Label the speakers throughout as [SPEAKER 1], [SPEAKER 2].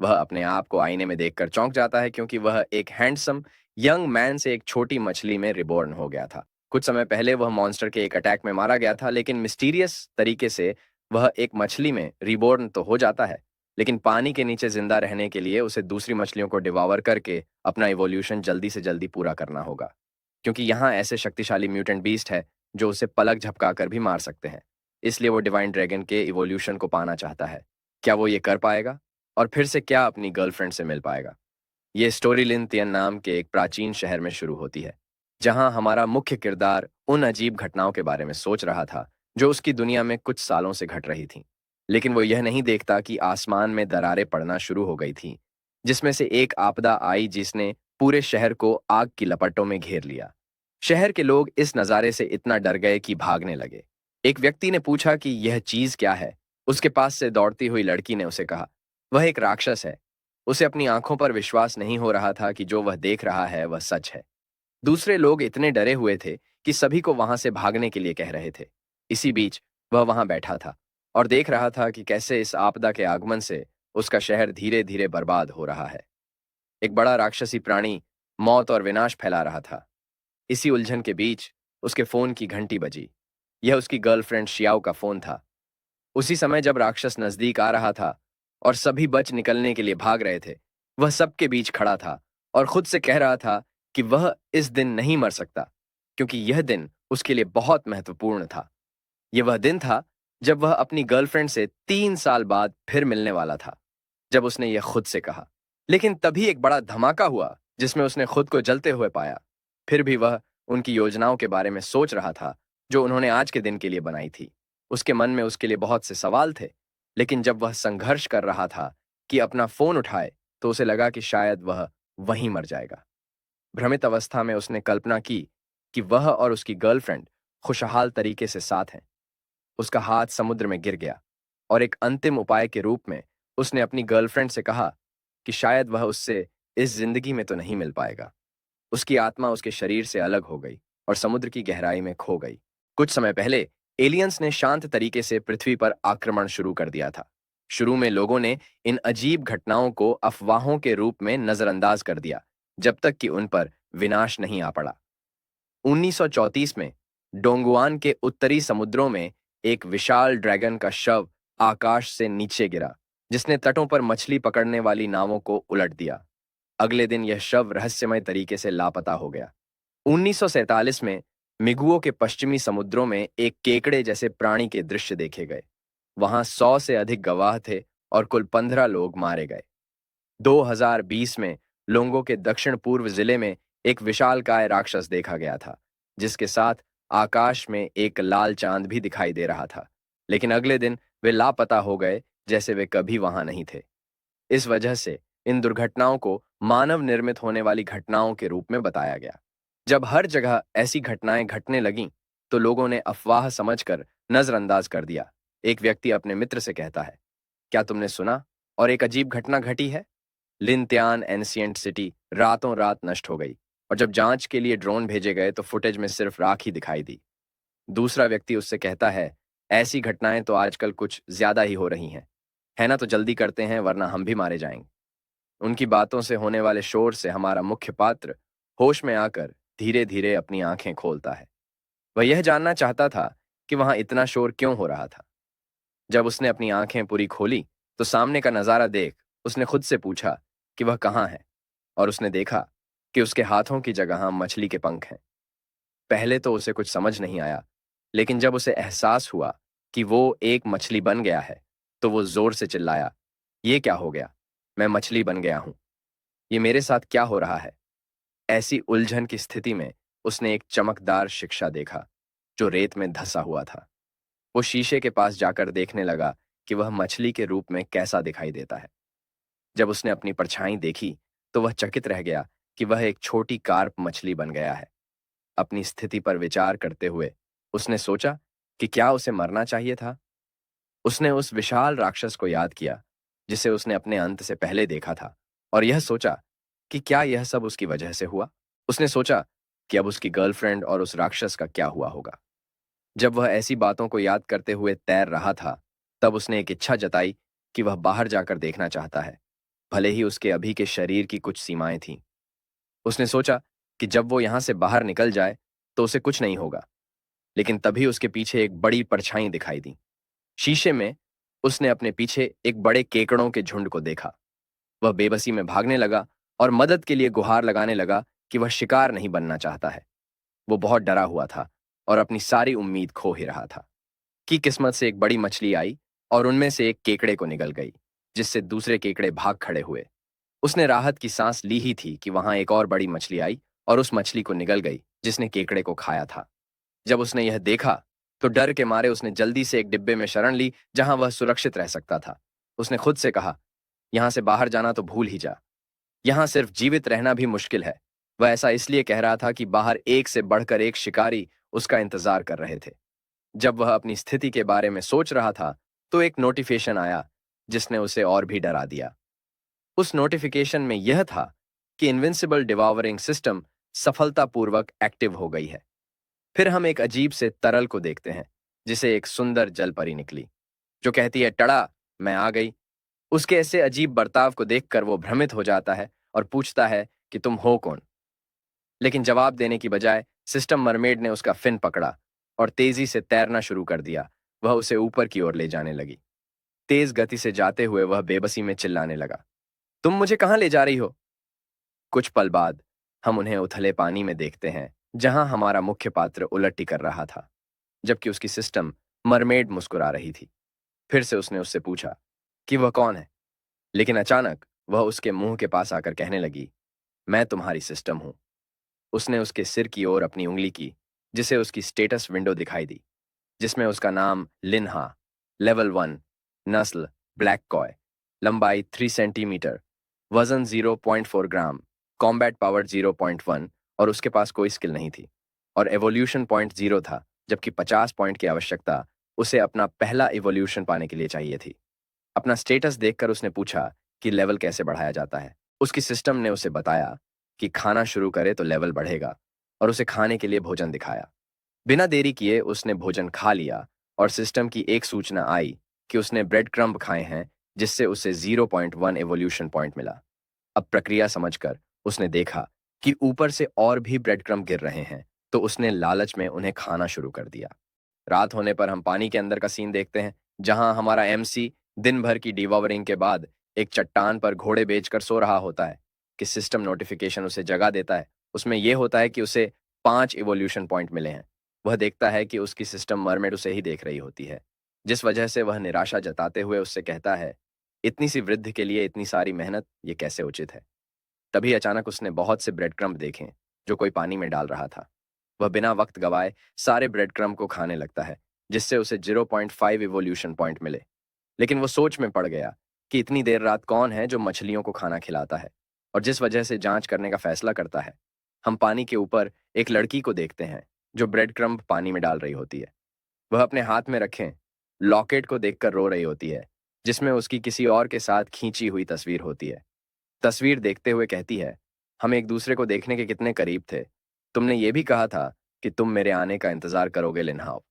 [SPEAKER 1] वह अपने आप को आईने में देखकर चौंक जाता है क्योंकि वह एक हैंडसम यंग मैन से एक छोटी मछली में रिबॉर्न हो गया था। कुछ समय पहले वह मॉन्स्टर के एक अटैक में मारा गया था, लेकिन मिस्टीरियस तरीके से वह एक मछली में रिबॉर्न तो हो जाता है, लेकिन पानी के नीचे जिंदा रहने के लिए उसे दूसरी मछलियों को डिवावर करके अपना इवोल्यूशन जल्दी से जल्दी पूरा करना होगा, क्योंकि यहाँ ऐसे शक्तिशाली म्यूटेंट बीस्ट है जो उसे पलक झपकाकर भी मार सकते हैं। इसलिए वो डिवाइन ड्रैगन के इवोल्यूशन को पाना चाहता है। क्या वो ये कर पाएगा? और फिर से क्या अपनी गर्लफ्रेंड से मिल पाएगा? ये स्टोरी लिन तियन नाम के एक प्राचीन शहर में शुरू होती है, जहां हमारा मुख्य किरदार उन अजीब घटनाओं के बारे में सोच रहा था जो उसकी दुनिया में कुछ सालों से घट रही थीं। लेकिन वो यह नहीं देखता कि आसमान में दरारें पड़ना शुरू हो गई थीं, जिसमें से एक आपदा आई जिसने पूरे शहर को आग की लपटों में घेर लिया। शहर के लोग इस नज़ारे से इतना डर गए कि भागने लगे। एक व्यक्ति ने पूछा कि यह चीज क्या है। उसके पास से दौड़ती हुई लड़की ने उसे कहा, वह एक राक्षस है। उसे अपनी आंखों पर विश्वास नहीं हो रहा था कि जो वह देख रहा है वह सच है। दूसरे लोग इतने डरे हुए थे कि सभी को वहां से भागने के लिए कह रहे थे। इसी बीच वह वहां बैठा था और देख रहा था कि कैसे इस आपदा के आगमन से उसका शहर धीरे धीरे बर्बाद हो रहा है। एक बड़ा राक्षसी प्राणी मौत और विनाश फैला रहा था। इसी उलझन के बीच उसके फोन की घंटी बजी। यह उसकी गर्लफ्रेंड शियाओ का फोन था। उसी समय जब राक्षस नजदीक आ रहा था और सभी बच निकलने के लिए भाग रहे थे, वह सबके बीच खड़ा था और खुद से कह रहा था कि वह इस दिन नहीं मर सकता, क्योंकि यह दिन उसके लिए बहुत महत्वपूर्ण था। यह वह दिन था जब वह अपनी गर्लफ्रेंड से 3 साल बाद फिर मिलने वाला था, जब उसने यह खुद से कहा। लेकिन तभी एक बड़ा धमाका हुआ जिसमें उसने खुद को जलते हुए पाया। फिर भी वह उनकी योजनाओं के बारे में सोच रहा था जो उन्होंने आज के दिन के लिए बनाई थी। उसके मन में उसके लिए बहुत से सवाल थे, लेकिन जब वह संघर्ष कर रहा था कि अपना फोन उठाए, तो उसे लगा कि शायद वह वहीं मर जाएगा। भ्रमित अवस्था में उसने कल्पना की कि वह और उसकी गर्लफ्रेंड खुशहाल तरीके से साथ हैं। उसका हाथ समुद्र में गिर गया और एक अंतिम उपाय के रूप में उसने अपनी गर्लफ्रेंड से कहा कि शायद वह उससे इस जिंदगी में तो नहीं मिल पाएगा। उसकी आत्मा उसके शरीर से अलग हो गई और समुद्र की गहराई में खो गई। कुछ समय पहले एलियंस ने शांत तरीके से पृथ्वी पर आक्रमण शुरू कर दिया था। शुरू में लोगों ने इन अजीब घटनाओं को अफवाहों के रूप में नजरअंदाज कर दिया, जब तक कि उन पर विनाश नहीं आ पड़ा। 1934 में डोंगुआन के उत्तरी समुद्रों में एक विशाल ड्रैगन का शव आकाश से नीचे गिरा, जिसने तटों पर मछली पकड़ने वाली नावों को उलट दिया। अगले दिन यह शव रहस्यमय तरीके से लापता हो गया। 1947 में मिगुओं के पश्चिमी समुद्रों में एक केकड़े जैसे प्राणी के दृश्य देखे गए। वहां 100 से अधिक गवाह थे और कुल 15 लोग मारे गए। 2020 में लोंगो के दक्षिण पूर्व जिले में एक विशालकाय राक्षस देखा गया था, जिसके साथ आकाश में एक लाल चांद भी दिखाई दे रहा था। लेकिन अगले दिन वे लापता हो गए, जैसे वे कभी वहां नहीं थे। इस वजह से इन दुर्घटनाओं को मानव निर्मित होने वाली घटनाओं के रूप में बताया गया। जब हर जगह ऐसी घटनाएं घटने लगीं, तो लोगों ने अफवाह समझकर नजरअंदाज कर दिया। एक व्यक्ति अपने मित्र से कहता है, क्या तुमने सुना और एक अजीब घटना घटी है? लिनत्यान एंशिएंट सिटी रातों रात नष्ट हो गई और जब जांच के लिए ड्रोन भेजे गए तो फुटेज में सिर्फ राख ही दिखाई दी। दूसरा व्यक्ति उससे कहता है, ऐसी घटनाएं तो आजकल कुछ ज्यादा ही हो रही हैं, है ना? तो जल्दी करते हैं वरना हम भी मारे जाएंगे। उनकी बातों से होने वाले शोर से हमारा मुख्य पात्र होश में आकर धीरे धीरे अपनी आंखें खोलता है। वह यह जानना चाहता था कि वहां इतना शोर क्यों हो रहा था। जब उसने अपनी आंखें पूरी खोली, तो सामने का नजारा देख उसने खुद से पूछा कि वह कहाँ है, और उसने देखा कि उसके हाथों की जगह मछली के पंख हैं। पहले तो उसे कुछ समझ नहीं आया, लेकिन जब उसे एहसास हुआ कि वो एक मछली बन गया है, तो वो जोर से चिल्लाया, ये क्या हो गया? मैं मछली बन गया हूं। ये मेरे साथ क्या हो रहा है? ऐसी उलझन की स्थिति में उसने एक चमकदार शिक्षा देखा जो रेत में धंसा हुआ था। वो शीशे के पास जाकर देखने लगा कि वह मछली के रूप में कैसा दिखाई देता है। जब उसने अपनी परछाई देखी, तो वह चकित रह गया कि वह एक छोटी कार्प मछली बन गया है। अपनी स्थिति पर विचार करते हुए उसने सोचा कि क्या उसे मरना चाहिए था। उसने उस विशाल राक्षस को याद किया जिसे उसने अपने अंत से पहले देखा था, और यह सोचा कि क्या यह सब उसकी वजह से हुआ। उसने सोचा कि अब उसकी गर्लफ्रेंड और उस राक्षस का क्या हुआ होगा। जब वह ऐसी बातों को याद करते हुए तैर रहा था, तब उसने एक इच्छा जताई कि वह बाहर जाकर देखना चाहता है। भले ही उसके अभी के शरीर की कुछ सीमाएं थीं। उसने सोचा कि जब वो यहां से बाहर निकल जाए तो उसे कुछ नहीं होगा, लेकिन तभी उसके पीछे एक बड़ी परछाई दिखाई दी। शीशे में उसने अपने पीछे एक बड़े केकड़ों के झुंड को देखा। वह बेबसी में भागने लगा और मदद के लिए गुहार लगाने लगा कि वह शिकार नहीं बनना चाहता है। वो बहुत डरा हुआ था और अपनी सारी उम्मीद खो ही रहा था कि किस्मत से एक बड़ी मछली आई और उनमें से एक केकड़े को निगल गई, जिससे दूसरे केकड़े भाग खड़े हुए। उसने राहत की सांस ली ही थी कि वहां एक और बड़ी मछली आई और उस मछली को निगल गई जिसने केकड़े को खाया था। जब उसने यह देखा तो डर के मारे उसने जल्दी से एक डिब्बे में शरण ली जहां वह सुरक्षित रह सकता था। उसने खुद से कहा, यहां से बाहर जाना तो भूल ही जा, यहां सिर्फ जीवित रहना भी मुश्किल है। वह ऐसा इसलिए कह रहा था कि बाहर एक से बढ़कर एक शिकारी उसका इंतजार कर रहे थे। जब वह अपनी स्थिति के बारे में सोच रहा था तो एक नोटिफिकेशन आया जिसने उसे और भी डरा दिया। उस नोटिफिकेशन में यह था कि इनविंसिबल डिवावरिंग सिस्टम सफलतापूर्वक एक्टिव हो गई है। फिर हम एक अजीब से तरल को देखते हैं जिसे एक सुंदर जल परी निकली, जो कहती है, टड़ा, मैं आ गई। उसके ऐसे अजीब बर्ताव को देखकर वो भ्रमित हो जाता है और पूछता है कि तुम हो कौन। लेकिन जवाब देने की बजाय सिस्टम मरमेड ने उसका फिन पकड़ा और तेजी से तैरना शुरू कर दिया। वह उसे ऊपर की ओर ले जाने लगी। तेज गति से जाते हुए वह बेबसी में चिल्लाने लगा, तुम मुझे कहां ले जा रही हो? कुछ पल बाद हम उन्हें उथले पानी में देखते हैं जहां हमारा मुख्य पात्र उलटी कर रहा था, जबकि उसकी सिस्टम मरमेड मुस्कुरा रही थी। फिर से उसने उससे पूछा कि वह कौन है, लेकिन अचानक वह उसके मुंह के पास आकर कहने लगी, मैं तुम्हारी सिस्टम हूं। उसने उसके सिर की ओर अपनी उंगली की, जिसे उसकी स्टेटस विंडो दिखाई दी, जिसमें उसका नाम लिन्हा, लेवल 1, नस्ल ब्लैक कॉय, लंबाई 3 सेंटीमीटर, वजन 0.4 ग्राम, कॉम्बैट पावर 0.1 और उसके पास कोई स्किल नहीं थी। और एवोल्यूशन पॉइंट 0 था, जबकि 50 पॉइंट की आवश्यकता उसे अपना पहला इवोल्यूशन पाने के लिए चाहिए थी। अपना स्टेटस देखकर उसने पूछा कि लेवल कैसे बढ़ाया जाता है। उसकी सिस्टम ने उसे बताया कि खाना शुरू करे तो लेवल बढ़ेगा और उसे खाने के लिए भोजन दिखाया। बिना देरी किए उसने भोजन खा लिया और सिस्टम की एक सूचना आई कि उसने ब्रेड क्रम्ब खाए हैं, जिससे उसे 0.1 एवोल्यूशन पॉइंट मिला। अब प्रक्रिया समझकर उसने देखा कि ऊपर से और भी ब्रेड क्रम्ब गिर रहे हैं, तो उसने लालच में उन्हें खाना शुरू कर दिया। रात होने पर हम पानी के अंदर का सीन देखते हैं, जहां हमारा एमसी दिन भर की डिवॉवरिंग के बाद एक चट्टान पर घोड़े बेचकर सो रहा होता है कि सिस्टम नोटिफिकेशन उसे जगा देता है। उसमें यह होता है कि उसे 5 इवोल्यूशन पॉइंट मिले हैं। वह देखता है कि उसकी सिस्टम मरमेड उसे ही देख रही होती है, जिस वजह से वह निराशा जताते हुए उससे कहता है, इतनी सी वृद्धि के लिए इतनी सारी मेहनत, ये कैसे उचित है? तभी अचानक उसने बहुत से ब्रेड क्रम्ब देखे जो कोई पानी में डाल रहा था। वह बिना वक्त गवाए सारे ब्रेड क्रम्ब को खाने लगता है, जिससे उसे 0.5 इवोल्यूशन पॉइंट मिले। लेकिन वो सोच में पड़ गया कि इतनी देर रात कौन है जो मछलियों को खाना खिलाता है, और जिस वजह से जांच करने का फैसला करता है। हम पानी के ऊपर एक लड़की को देखते हैं जो ब्रेड क्रम्ब पानी में डाल रही होती है। वह अपने हाथ में रखे लॉकेट को देखकर रो रही होती है, जिसमें उसकी किसी और के साथ खींची हुई तस्वीर होती है। तस्वीर देखते हुए कहती है, हम एक दूसरे को देखने के कितने करीब थे। तुमने ये भी कहा था कि तुम मेरे आने का इंतजार करोगे, लिनहाओ।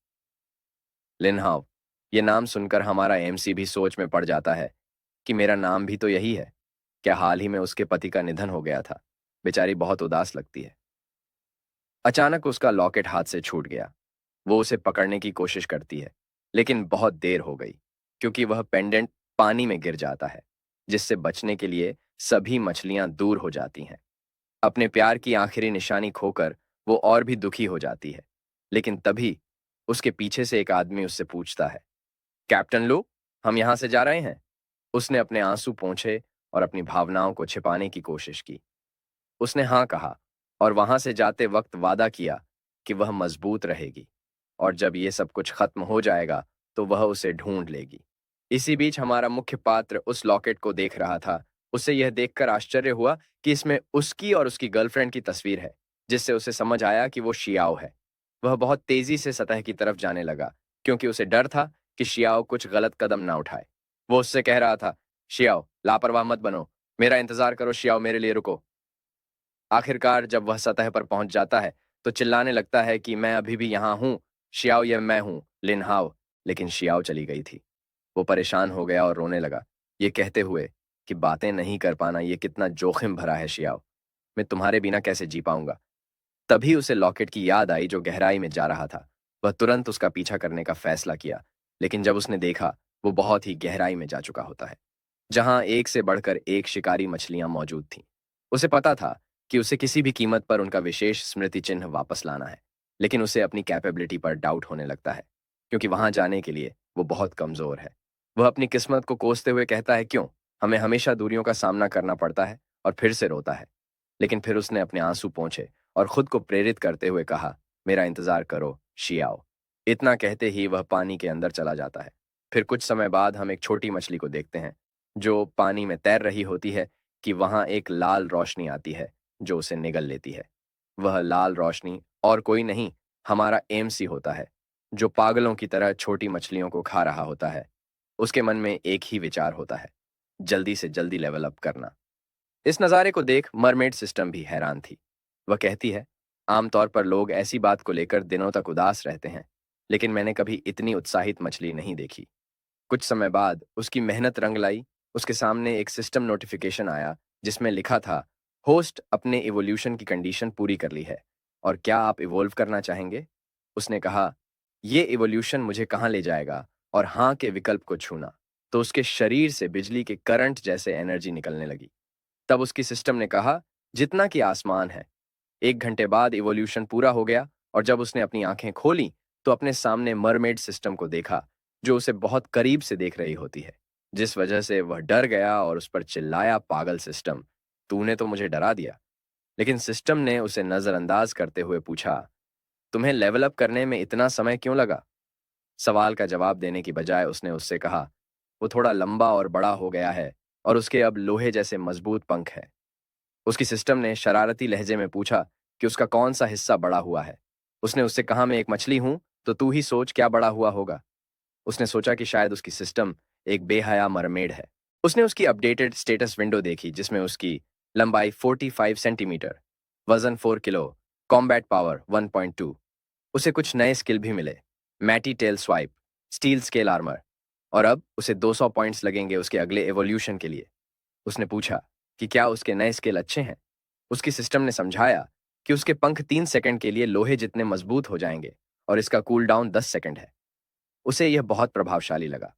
[SPEAKER 1] लिनहाओ, ये नाम सुनकर हमारा एमसी भी सोच में पड़ जाता है कि मेरा नाम भी तो यही है। क्या हाल ही में उसके पति का निधन हो गया था? बेचारी बहुत उदास लगती है। अचानक उसका लॉकेट हाथ से छूट गया। वो उसे पकड़ने की कोशिश करती है, लेकिन बहुत देर हो गई, क्योंकि वह पेंडेंट पानी में गिर जाता है, जिससे बचने के लिए सभी मछलियां दूर हो जाती हैं। अपने प्यार की आखिरी निशानी खोकर वो और भी दुखी हो जाती है। लेकिन तभी उसके पीछे से एक आदमी उससे पूछता है, कैप्टन लो, हम यहां से जा रहे हैं। उसने अपने आंसू पोंछे और अपनी भावनाओं को छिपाने की कोशिश की। उसने हाँ कहा और वहां से जाते वक्त वादा किया कि वह मजबूत रहेगी, और जब ये सब कुछ खत्म हो जाएगा तो वह उसे ढूंढ लेगी। इसी बीच हमारा मुख्य पात्र उस लॉकेट को देख रहा था। उसे यह देखकर आश्चर्य हुआ कि इसमें उसकी और उसकी गर्लफ्रेंड की तस्वीर है, जिससे उसे समझ आया कि वो शियाओ है। वह बहुत तेजी से सतह की तरफ जाने लगा, क्योंकि उसे डर था कि शियाओ कुछ गलत कदम ना उठाए। वो उससे कह रहा था, शियाओ, लापरवाह मत बनो, मेरा इंतजार करो, शियाओ, मेरे लिए रुको। आखिरकार जब वह सतह पर पहुंच जाता है तो चिल्लाने लगता है कि मैं अभी भी यहां हूं, शियाओ, ये मैं हूं, लिनहाओ। लेकिन शियाओ चली गई थी। वो परेशान हो गया और रोने लगा, ये कहते हुए कि बातें नहीं कर पाना ये कितना जोखिम भरा है शियाओ। मैं तुम्हारे बिना कैसे जी पाऊंगा। तभी उसे लॉकेट की याद आई जो गहराई में जा रहा था। वह तुरंत उसका पीछा करने का फैसला किया, लेकिन जब उसने देखा वो बहुत ही गहराई में जा चुका होता है, जहां एक से बढ़कर एक शिकारी मछलियां मौजूद थीं। उसे पता था कि उसे किसी भी कीमत पर उनका विशेष स्मृति चिन्ह वापस लाना है, लेकिन उसे अपनी कैपेबिलिटी पर डाउट होने लगता है, क्योंकि वहां जाने के लिए वो बहुत कमजोर है। वह अपनी किस्मत को कोसते हुए कहता है, क्यों हमें हमेशा दूरियों का सामना करना पड़ता है, और फिर से रोता है। लेकिन फिर उसने अपने आंसू पोंछे और खुद को प्रेरित करते हुए कहा, मेरा इंतजार करो शियाओ। इतना कहते ही वह पानी के अंदर चला जाता है। फिर कुछ समय बाद हम एक छोटी मछली को देखते हैं जो पानी में तैर रही होती है कि वहां एक लाल रोशनी आती है जो उसे निगल लेती है। वह लाल रोशनी और कोई नहीं, हमारा एमसी होता है, जो पागलों की तरह छोटी मछलियों को खा रहा होता है। उसके मन में एक ही विचार होता है, जल्दी से जल्दी लेवल अप करना। इस नज़ारे को देख मरमेड सिस्टम भी हैरान थी। वह कहती है, आमतौर पर लोग ऐसी बात को लेकर दिनों तक उदास रहते हैं, लेकिन मैंने कभी इतनी उत्साहित मछली नहीं देखी। कुछ समय बाद उसकी मेहनत रंग लाई। उसके सामने एक सिस्टम नोटिफिकेशन आया जिसमें लिखा था, होस्ट अपने इवोल्यूशन की कंडीशन पूरी कर ली है, और क्या आप इवोल्व करना चाहेंगे? उसने कहा, ये इवोल्यूशन मुझे कहाँ ले जाएगा, और हाँ के विकल्प को छूना तो उसके शरीर से बिजली के करंट जैसे एनर्जी निकलने लगी। तब उसकी सिस्टम ने कहा, जितना कि आसमान है। 1 घंटे बाद इवोल्यूशन पूरा हो गया, और जब उसने अपनी आंखें खोली तो अपने सामने मरमेड सिस्टम को देखा, जो उसे बहुत करीब से देख रही होती है, जिस वजह से वह डर गया और उस पर चिल्लाया, पागल सिस्टम, तूने तो मुझे डरा दिया। लेकिन सिस्टम ने उसे नजरअंदाज करते हुए पूछा, तुम्हें लेवल अप करने में इतना समय क्यों लगा? सवाल का जवाब देने की बजाय उसने उससे कहा, वो थोड़ा लंबा और बड़ा हो गया है, और उसके अब लोहे जैसे मजबूत पंख है। उसकी सिस्टम ने शरारती लहजे में पूछा कि उसका कौन सा हिस्सा बड़ा हुआ है। उसने उससे कहा, मैं एक मछली हूं, तो तू ही सोच क्या बड़ा हुआ होगा। उसने सोचा कि शायद उसकी सिस्टम एक बेहया मरमेड है। उसने उसकी अपडेटेड स्टेटस विंडो देखी जिसमें उसकी लंबाई 45 सेंटीमीटर, वजन 4 किलो, कॉम्बैट पावर 1.2। उसे कुछ नए स्किल भी मिले, mighty tail swipe, steel scale armour, और अब उसे 200 पॉइंट्स लगेंगे उसके अगले एवोल्यूशन के लिए। उसने पूछा कि क्या उसके नए स्किल अच्छे हैं। उसकी सिस्टम ने समझाया कि उसके पंख 3 सेकंड के लिए लोहे जितने मजबूत हो जाएंगे, और इसका कूल डाउन 10 सेकंड है। उसे यह बहुत प्रभावशाली लगा।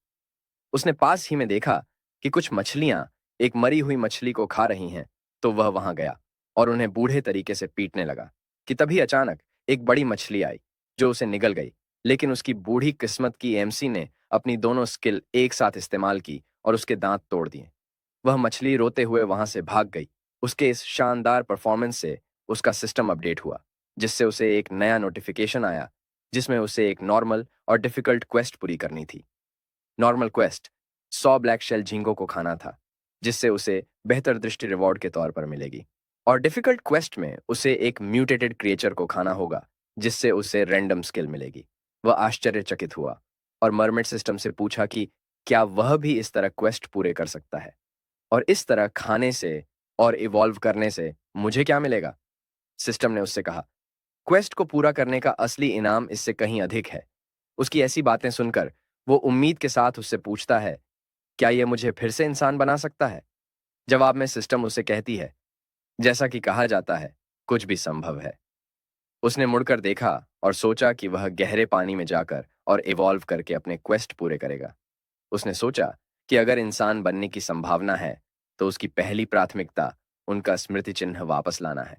[SPEAKER 1] उसने पास ही में देखा कि कुछ मछलियां एक मरी हुई मछली को खा रही हैं, तो वह वहां गया और उन्हें बूढ़े तरीके से पीटने लगा कि तभी अचानक एक बड़ी मछली आई जो उसे निगल गई। लेकिन उसकी बूढ़ी किस्मत की एमसी ने अपनी दोनों स्किल एक साथ इस्तेमाल की और उसके दांत तोड़ दिए। वह मछली रोते हुए वहां से भाग गई। उसके इस शानदार परफॉर्मेंस से उसका सिस्टम अपडेट हुआ, जिससे उसे एक नया नोटिफिकेशन आया जिसमें उसे एक नॉर्मल और डिफिकल्ट क्वेस्ट पूरी करनी थी। Normal quest 100 black shell Jhingo को खाना था, जिससे उसे बेहतर दृष्टि रिवॉर्ड के तौर पर मिलेगी। और डिफिकल्ट क्वेस्ट में उसे एक म्यूटेटेड क्रिएचर को खाना होगा, जिससे उसे रैंडम स्किल मिलेगी। वह आश्चर्यचकित हुआ और मरमेड सिस्टम से पूछा कि क्या वह भी इस तरह क्वेस्ट पूरे कर सकता है, और इस तरह खाने से और इवॉल्व करने से मुझे क्या मिलेगा? सिस्टम ने उससे कहा, क्वेस्ट को पूरा करने का असली इनाम इससे कहीं अधिक है। उसकी ऐसी बातें सुनकर वो उम्मीद के साथ उससे पूछता है, क्या यह मुझे फिर से इंसान बना सकता है? जवाब में सिस्टम उसे कहती है, जैसा कि कहा जाता है, कुछ भी संभव है। उसने मुड़कर देखा और सोचा कि वह गहरे पानी में जाकर और इवॉल्व करके अपने क्वेस्ट पूरे करेगा। उसने सोचा कि अगर इंसान बनने की संभावना है, तो उसकी पहली प्राथमिकता उनका स्मृति चिन्ह वापस लाना है।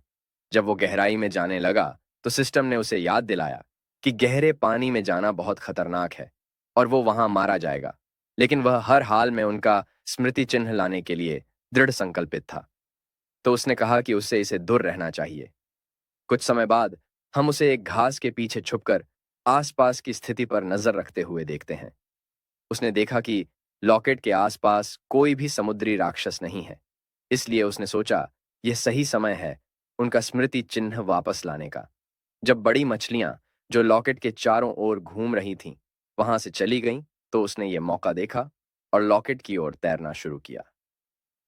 [SPEAKER 1] जब वो गहराई में जाने लगा, तो सिस्टम ने उसे याद दिलाया कि गहरे पानी में जाना बहुत खतरनाक है और वो वहां मारा जाएगा। लेकिन वह हर हाल में उनका स्मृति चिन्ह लाने के लिए दृढ़ संकल्पित था। तो उसने कहा कि उसे इसे दूर रहना चाहिए। कुछ समय बाद हम उसे एक घास के पीछे छुपकर आसपास की स्थिति पर नजर रखते हुए देखते हैं। उसने देखा कि लॉकेट के आसपास कोई भी समुद्री राक्षस नहीं है। इसलिए उसने सोचा, यह सही समय है उनका स्मृति चिन्ह वापस लाने का। जब बड़ी मछलियां जो लॉकेट के चारों ओर घूम रही थीं, वहां से चली गईं, तो उसने यह मौका देखा और लॉकेट की ओर तैरना शुरू किया।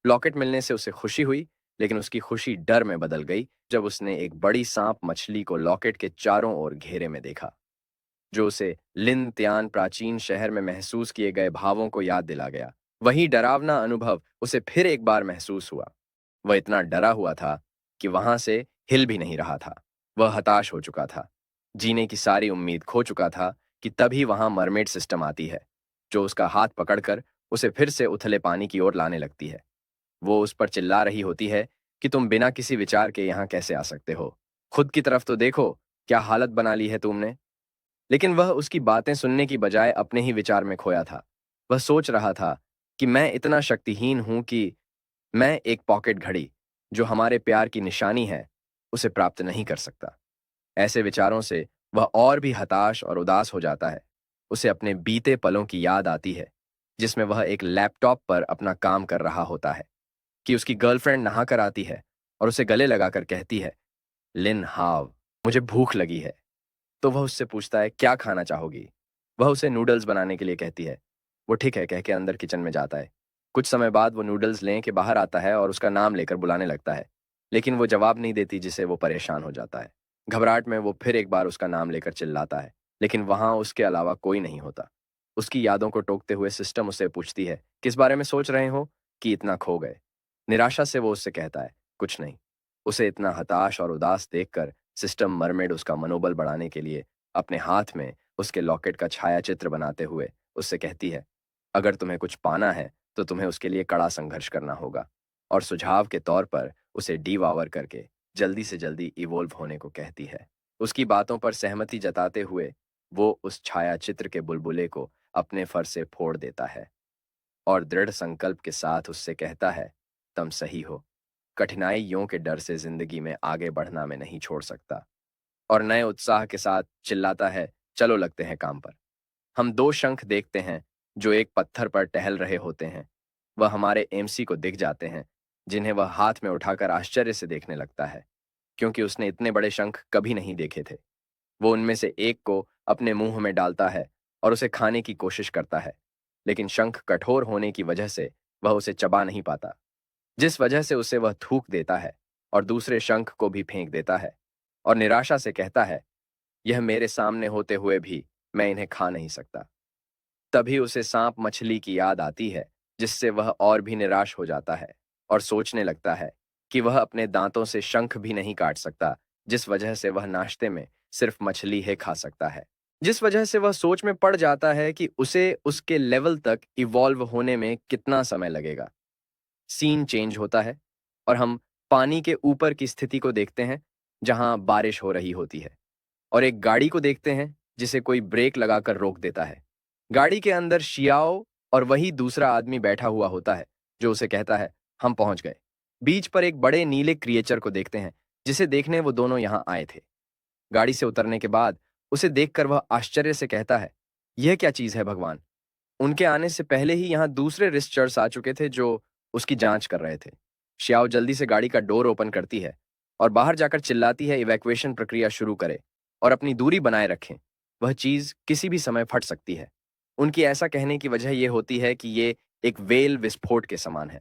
[SPEAKER 1] लॉकेट मिलने से उसे खुशी हुई, लेकिन उसकी खुशी डर में बदल गई जब उसने एक बड़ी सांप मछली को लॉकेट के चारों ओर घेरे में देखा, जो उसे लिन त्यान प्राचीन शहर में महसूस किए गए भावों को याद दिला गया। वही डरावना अनुभव उसे फिर एक बार महसूस हुआ। वह इतना डरा हुआ था कि वहां से हिल भी नहीं रहा था। वह हताश हो चुका था, जीने की सारी उम्मीद खो चुका था कि तभी वहां मरमेड सिस्टम आती है, जो उसका हाथ पकड़कर उसे फिर से उथले पानी की ओर लाने लगती है। वो उस पर चिल्ला रही होती है कि तुम बिना किसी विचार के यहाँ कैसे आ सकते हो? खुद की तरफ तो देखो, क्या हालत बना ली है तुमने? लेकिन वह उसकी बातें सुनने की बजाय अपने ही विचार में खोया था। वह सोच रहा था कि मैं इतना शक्तिहीन हूं कि मैं एक पॉकेट घड़ी, जो हमारे प्यार की निशानी है, उसे प्राप्त नहीं कर सकता। ऐसे विचारों से वह और भी हताश और उदास हो जाता है। उसे अपने बीते पलों की याद आती है, जिसमें वह एक लैपटॉप पर अपना काम कर रहा होता है, कि उसकी गर्लफ्रेंड नहा कर आती है और उसे गले लगाकर कहती है, लिन हाव, मुझे भूख लगी है। तो वह उससे पूछता है, क्या खाना चाहोगी? वह उसे नूडल्स बनाने के लिए कहती है। वो ठीक है कह के अंदर किचन में जाता है। कुछ समय बाद वो नूडल्स लें के बाहर आता है और उसका नाम लेकर बुलाने लगता है, लेकिन वो जवाब नहीं देती, जिससे वो परेशान हो जाता है। घबराहट में वो फिर एक बार उसका नाम लेकर चिल्लाता है, लेकिन वहां उसके अलावा कोई नहीं होता। उसकी यादों को टोकते हुए सिस्टम उससे पूछती है, किस बारे में सोच रहे हो कि इतना खो गए? निराशा से वो उससे कहता है, कुछ नहीं। उसे इतना हताश और उदास देखकर सिस्टम मरमेड उसका मनोबल बढ़ाने के लिए अपने हाथ में उसके लॉकेट का छाया चित्र बनाते हुए उससे कहती है, अगर तुम्हें कुछ पाना है तो तुम्हें उसके लिए कड़ा संघर्ष करना होगा, और सुझाव के तौर पर उसे डीवावर करके जल्दी से जल्दी इवोल्व होने को कहती है। उसकी बातों पर सहमति जताते हुए वो उस छाया चित्र के बुलबुले को अपने फर से फोड़ देता है और दृढ़ संकल्प के साथ उससे कहता है, तुम सही हो, कठिनाइयों के डर से जिंदगी में आगे बढ़ना मैं नहीं छोड़ सकता। और नए उत्साह के साथ चिल्लाता है, चलो लगते हैं काम पर। हम दो शंख देखते हैं जो एक पत्थर पर टहल रहे होते हैं। वह हमारे एमसी को दिख जाते हैं, जिन्हें वह हाथ में उठाकर आश्चर्य से देखने लगता है, क्योंकि उसने इतने बड़े शंख कभी नहीं देखे थे। वो उनमें से एक को अपने मुंह में डालता है और उसे खाने की कोशिश करता है, लेकिन शंख कठोर होने की वजह से वह उसे चबा नहीं पाता, जिस वजह से उसे वह थूक देता है और दूसरे शंख को भी फेंक देता है और निराशा से कहता है, यह मेरे सामने होते हुए भी मैं इन्हें खा नहीं सकता। तभी उसे सांप मछली की याद आती है, जिससे वह और भी निराश हो जाता है और सोचने लगता है कि वह अपने दांतों से शंख भी नहीं काट सकता, जिस वजह से वह नाश्ते में सिर्फ मछली ही खा सकता है। जिस वजह से वह सोच में पड़ जाता है कि उसे उसके लेवल तक इवॉल्व होने में कितना समय लगेगा। सीन चेंज होता है और हम पानी के ऊपर की स्थिति को देखते हैं, जहां बारिश हो रही होती है, और एक गाड़ी को देखते हैं जिसे कोई ब्रेक लगाकर रोक देता है। गाड़ी के अंदर शियाओ और वही दूसरा आदमी बैठा हुआ होता है, जो उसे कहता है, हम पहुंच गए। बीच पर एक बड़े नीले क्रिएचर को देखते हैं, जिसे देखने वो दोनों यहां आए थे। गाड़ी से उतरने के बाद उसे देखकर वह आश्चर्य से कहता है, यह क्या चीज है भगवान? उनके आने से पहले ही यहाँ दूसरे रिसर्चर्स आ चुके थे, जो उसकी जांच कर रहे थे। श्याओ जल्दी से गाड़ी का डोर ओपन करती है और बाहर जाकर चिल्लाती है, इवैक्यूएशन प्रक्रिया शुरू करे और अपनी दूरी बनाए रखें। वह चीज किसी भी समय फट सकती है। उनकी ऐसा कहने की वजह यह होती है कि ये एक वेल विस्फोट के समान है,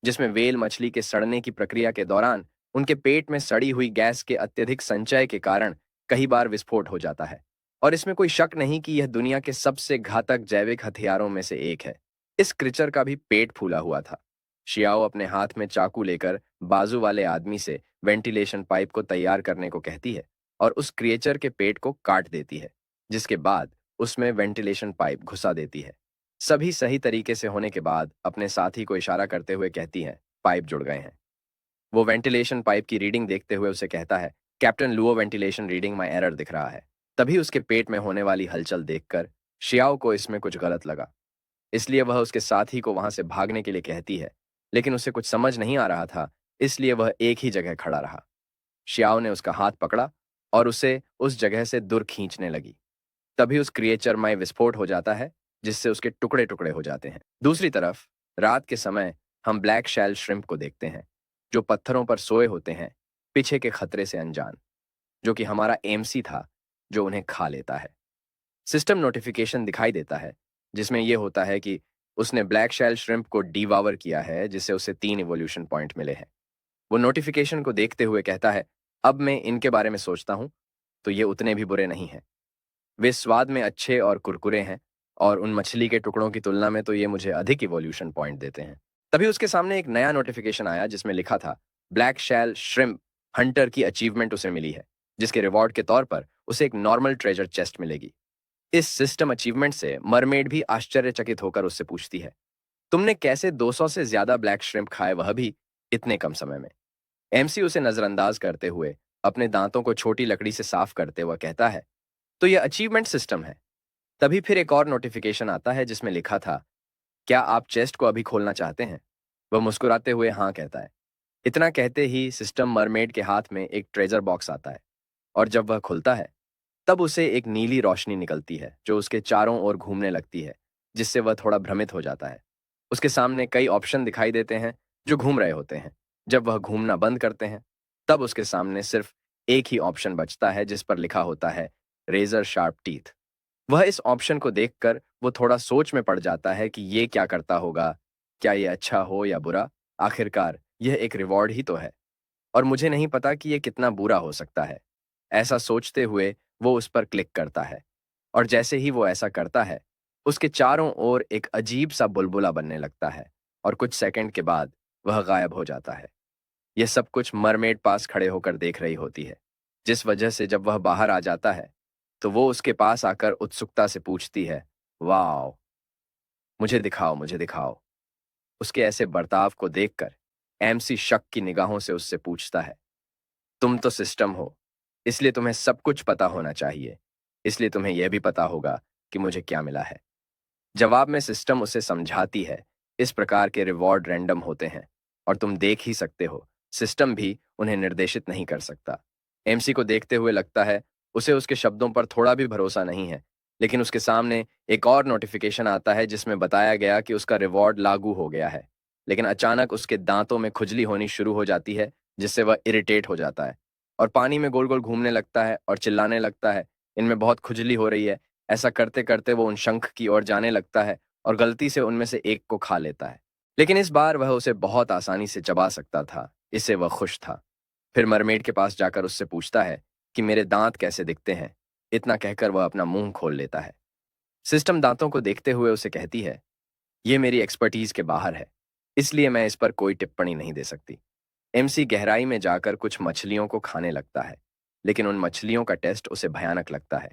[SPEAKER 1] जिसमें वेल मछली के सड़ने की प्रक्रिया के दौरान उनके पेट में सड़ी हुई गैस के अत्यधिक संचय के कारण कई बार विस्फोट हो जाता है। और इसमें कोई शक नहीं कि यह दुनिया के सबसे घातक जैविक हथियारों में से एक है। इस क्रिचर का भी पेट फूला हुआ था। शियाओ अपने हाथ में चाकू लेकर बाजू वाले आदमी से वेंटिलेशन पाइप को तैयार करने को कहती है और उस क्रिएचर के पेट को काट देती है, जिसके बाद उसमें वेंटिलेशन पाइप घुसा देती है। सभी सही तरीके से होने के बाद अपने साथी को इशारा करते हुए कहती है, पाइप जुड़ गए हैं। वो वेंटिलेशन पाइप की रीडिंग देखते हुए उसे कहता है, कैप्टन लुओ, वेंटिलेशन रीडिंग में एरर दिख रहा है। तभी उसके पेट में होने वाली हलचल देखकर शियाओ को इसमें कुछ गलत लगा, इसलिए वह उसके साथी को वहां से भागने के लिए कहती है, लेकिन उसे कुछ समझ नहीं आ रहा था, इसलिए वह एक ही जगह खड़ा रहा। शियाओ ने उसका हाथ पकड़ा और उसे उस जगह से दूर खींचने लगी। तभी उस क्रिएचर में विस्फोट हो जाता है, जिससे उसके टुकड़े टुकड़े हो जाते हैं। दूसरी तरफ रात के समय हम ब्लैक शैल श्रिम्प को देखते हैं, जो पत्थरों पर सोए होते हैं, पीछे के खतरे से अनजान, जो कि हमारा एमसी था, जो उन्हें खा लेता है। सिस्टम नोटिफिकेशन दिखाई देता है, जिसमें यह होता है कि उसने ब्लैक शैल श्रिम्प को डीवावर किया है, जिससे उसे 3 इवोल्यूशन पॉइंट मिले हैं। वो नोटिफिकेशन को देखते हुए कहता है, अब मैं इनके बारे में सोचता हूं तो ये उतने भी बुरे नहीं हैं। वे स्वाद में अच्छे और कुरकुरे हैं, और उन मछली के टुकड़ों की तुलना में तो ये मुझे अधिक इवोल्यूशन पॉइंट देते हैं। तभी उसके सामने एक नया नोटिफिकेशन आया जिसमें लिखा था ब्लैक शैल श्रिम्प हंटर की अचीवमेंट उसे मिली है, जिसके रिवॉर्ड के तौर पर उसे एक नॉर्मल ट्रेजर चेस्ट मिलेगी। इस सिस्टम अचीवमेंट से मरमेड भी आश्चर्यचकित होकर उससे पूछती है, तुमने कैसे 200 से ज्यादा ब्लैक श्रिम्प खाए, वह भी इतने कम समय में? एमसी उसे नजरअंदाज करते हुए अपने दांतों को छोटी लकड़ी से साफ करते हुए कहता है, तो यह अचीवमेंट सिस्टम है। तभी फिर एक और नोटिफिकेशन आता है जिसमें लिखा था, क्या आप चेस्ट को अभी खोलना चाहते हैं? वह मुस्कुराते हुए हाँ कहता है। इतना कहते ही सिस्टम मरमेड के हाथ में एक ट्रेजर बॉक्स आता है, और जब वह खुलता है तब उसे एक नीली रोशनी निकलती है जो उसके चारों ओर घूमने लगती है, जिससे वह थोड़ा भ्रमित हो जाता है। उसके सामने कई ऑप्शन दिखाई देते हैं जो घूम रहे होते हैं। जब वह घूमना बंद करते हैं तब उसके सामने सिर्फ एक ही ऑप्शन बचता है जिस पर लिखा होता है रेजर शार्प टीथ। वह इस ऑप्शन को देखकर वो थोड़ा सोच में पड़ जाता है कि ये क्या करता होगा, क्या ये अच्छा हो या बुरा। आखिरकार यह एक रिवॉर्ड ही तो है, और मुझे नहीं पता कि ये कितना बुरा हो सकता है। ऐसा सोचते हुए वो उस पर क्लिक करता है, और जैसे ही वो ऐसा करता है उसके चारों ओर एक अजीब सा बुलबुला बनने लगता है, और कुछ सेकंड के बाद वह गायब हो जाता है। यह सब कुछ मरमेड पास खड़े होकर देख रही होती है, जिस वजह से जब वह बाहर आ जाता है तो वो उसके पास आकर उत्सुकता से पूछती है, वाओ, मुझे दिखाओ, मुझे दिखाओ। उसके ऐसे बर्ताव को देखकर एमसी शक की निगाहों से उससे पूछता है, तुम तो सिस्टम हो, इसलिए तुम्हें सब कुछ पता होना चाहिए, इसलिए तुम्हें यह भी पता होगा कि मुझे क्या मिला है। जवाब में सिस्टम उसे समझाती है, इस प्रकार के रिवॉर्ड रैंडम होते हैं, और तुम देख ही सकते हो, सिस्टम भी उन्हें निर्देशित नहीं कर सकता। एमसी को देखते हुए लगता है उसे उसके शब्दों पर थोड़ा भी भरोसा नहीं है, लेकिन उसके सामने एक और नोटिफिकेशन आता है जिसमें बताया गया कि उसका रिवॉर्ड लागू हो गया है। लेकिन अचानक उसके दांतों में खुजली होनी शुरू हो जाती है, जिससे वह इरिटेट हो जाता है और पानी में गोल गोल घूमने लगता है और चिल्लाने लगता है, इनमें बहुत खुजली हो रही है। ऐसा करते करते वो उन शंख की ओर जाने लगता है और गलती से उनमें से एक को खा लेता है। लेकिन इस बार वह उसे बहुत आसानी से चबा सकता था, इससे वह खुश था। फिर मरमेड के पास जाकर उससे पूछता है कि मेरे दांत कैसे दिखते हैं। इतना कहकर वह अपना मुंह खोल लेता है। सिस्टम दांतों को देखते हुए उसे कहती है, यह मेरी एक्सपर्टीज के बाहर है, इसलिए मैं इस पर कोई टिप्पणी नहीं दे सकती। एमसी गहराई में जाकर कुछ मछलियों को खाने लगता है, लेकिन उन मछलियों का टेस्ट उसे भयानक लगता है,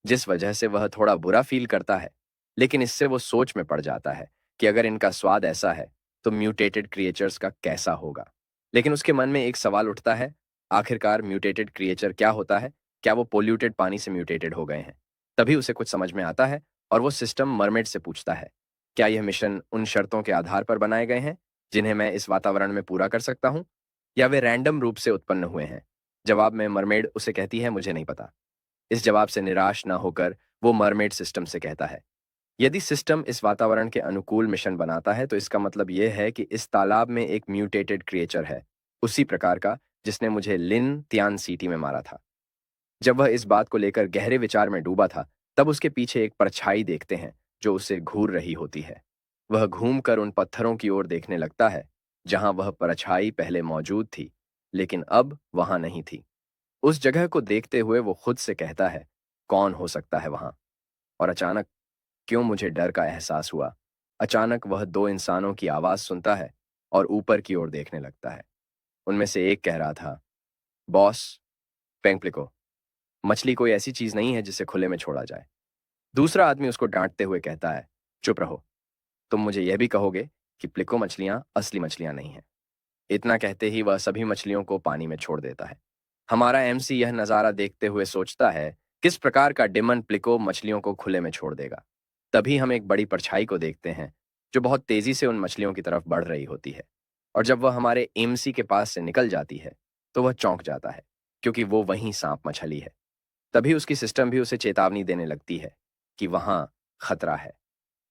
[SPEAKER 1] जिस वजह से वह थोड़ा बुरा फील करता है। लेकिन इससे वो सोच में पड़ जाता है कि अगर इनका स्वाद ऐसा है तो म्यूटेटेड क्रिएचर्स का कैसा होगा। लेकिन उसके मन में एक सवाल उठता है, आखिरकार म्यूटेटेड क्रिएचर क्या होता है? क्या वो पोल्यूटेड पानी से म्यूटेटेड हो गए हैं? तभी उसे कुछ समझ में आता है और वो सिस्टम मरमेड से पूछता है, क्या यह मिशन उन शर्तों के आधार पर बनाए गए हैं जिन्हें मैं इस वातावरण में पूरा कर सकता हूँ, या वे रैंडम रूप से उत्पन्न हुए हैं? जवाब में मरमेड उसे कहती है, मुझे नहीं पता। इस जवाब से निराश ना होकर वो मरमेड सिस्टम से कहता है, यदि सिस्टम इस वातावरण के अनुकूल मिशन बनाता है तो इसका मतलब यह है कि इस तालाब में एक म्यूटेटेड क्रिएचर है, उसी प्रकार का जिसने मुझे लिन तियान सिटी में मारा था। जब वह इस बात को लेकर गहरे विचार में डूबा था, तब उसके पीछे एक परछाई देखते हैं जो उसे घूर रही होती है। वह घूमकर उन पत्थरों की ओर देखने लगता है जहां वह परछाई पहले मौजूद थी, लेकिन अब वहां नहीं थी। उस जगह को देखते हुए वो खुद से कहता है, कौन हो सकता है वहां? और अचानक क्यों मुझे डर का एहसास हुआ। अचानक वह दो इंसानों की आवाज सुनता है और ऊपर की ओर देखने लगता है। उनमें से एक कह रहा था, बॉस, पेंगप्लिको, मछली कोई ऐसी चीज नहीं है जिसे खुले में छोड़ा जाए। दूसरा आदमी उसको डांटते हुए कहता है, चुप रहो, तुम मुझे यह भी कहोगे कि प्लिको मछलियां असली मछलियां नहीं हैं। इतना कहते ही वह सभी मछलियों को पानी में छोड़ देता है। हमारा एमसी यह नज़ारा देखते हुए सोचता है, किस प्रकार का डिमन प्लिको मछलियों को खुले में छोड़ देगा। तभी हम एक बड़ी परछाई को देखते हैं जो बहुत तेजी से उन मछलियों की तरफ बढ़ रही होती है, और जब वह हमारे एमसी के पास से निकल जाती है तो वह चौंक जाता है, क्योंकि वो वही सांप मछली है। तभी उसकी सिस्टम भी उसे चेतावनी देने लगती है कि वहां खतरा है,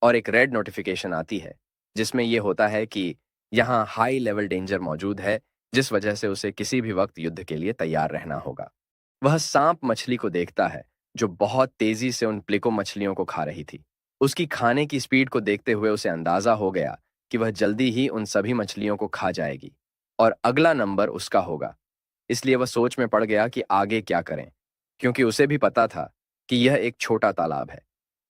[SPEAKER 1] और एक रेड नोटिफिकेशन आती है जिसमें यह होता है कि यहाँ हाई लेवल डेंजर मौजूद है, जिस वजह से उसे किसी भी वक्त युद्ध के लिए तैयार रहना होगा। वह सांप मछली को देखता है जो बहुत तेजी से उन प्लिको मछलियों को खा रही थी। उसकी खाने की स्पीड को देखते हुए उसे अंदाजा हो गया कि वह जल्दी ही उन सभी मछलियों को खा जाएगी और अगला नंबर उसका होगा। इसलिए वह सोच में पड़ गया कि आगे क्या करें, क्योंकि उसे भी पता था कि यह एक छोटा तालाब है।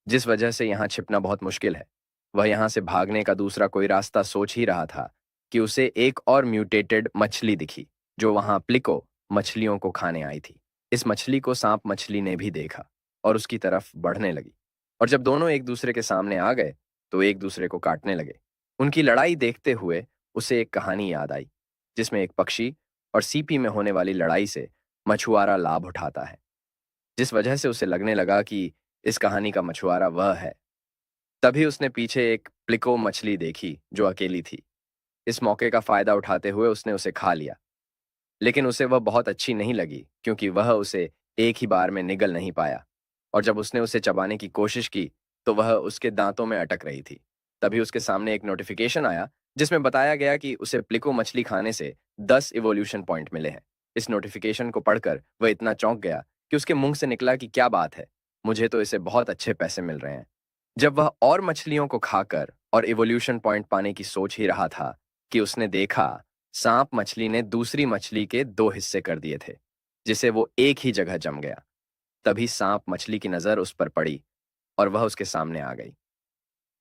[SPEAKER 1] जिस वजह से यहाँ छिपना बहुत मुश्किल है। वह यहाँ से भागने का दूसरा कोई रास्ता सोच ही रहा था कि उसे एक और म्यूटेटेड मछली दिखी, जो वहाँ प्लिको मछलियों को खाने आई थी। इस मछली को सांप मछली ने भी देखा और उसकी तरफ बढ़ने लगी। और जब दोनों एक दूसरे के सामने आ गए, तो एक दूसरे को काटने लगे। उनकी लड़ाई देखते हुए उसे एक कहानी याद आई, जिसमें एक पक्षी और सीपी में होने वाली लड़ाई से मछुआरा लाभ उठाता है। जिस वजह से उसे लगने लगा कि इस कहानी का मछुआरा वह है। तभी उसने पीछे एक प्लिको मछली देखी जो अकेली थी। इस मौके का फायदा उठाते हुए उसने उसे खा लिया। लेकिन उसे वह बहुत अच्छी नहीं लगी, क्योंकि वह उसे एक ही बार में निगल नहीं पाया। और जब उसने उसे चबाने की कोशिश की, तो वह उसके दांतों में अटक रही थी। तभी उसके सामने एक नोटिफिकेशन आया, जिसमें बताया गया कि उसे प्लिको मछली खाने से 10 इवोल्यूशन पॉइंट मिले हैं। इस नोटिफिकेशन को पढ़कर वह इतना चौंक गया कि उसके मुंह से निकला कि क्या बात है, मुझे तो इसे बहुत अच्छे पैसे मिल रहे हैं। जब वह और मछलियों को खाकर और इवोल्यूशन पॉइंट पाने की सोच ही रहा था, कि उसने देखा सांप मछली ने दूसरी मछली के 2 हिस्से कर दिए थे, जिसे वो एक ही जगह जम गया। तभी सांप मछली की नजर उस पर पड़ी और वह उसके सामने आ गई।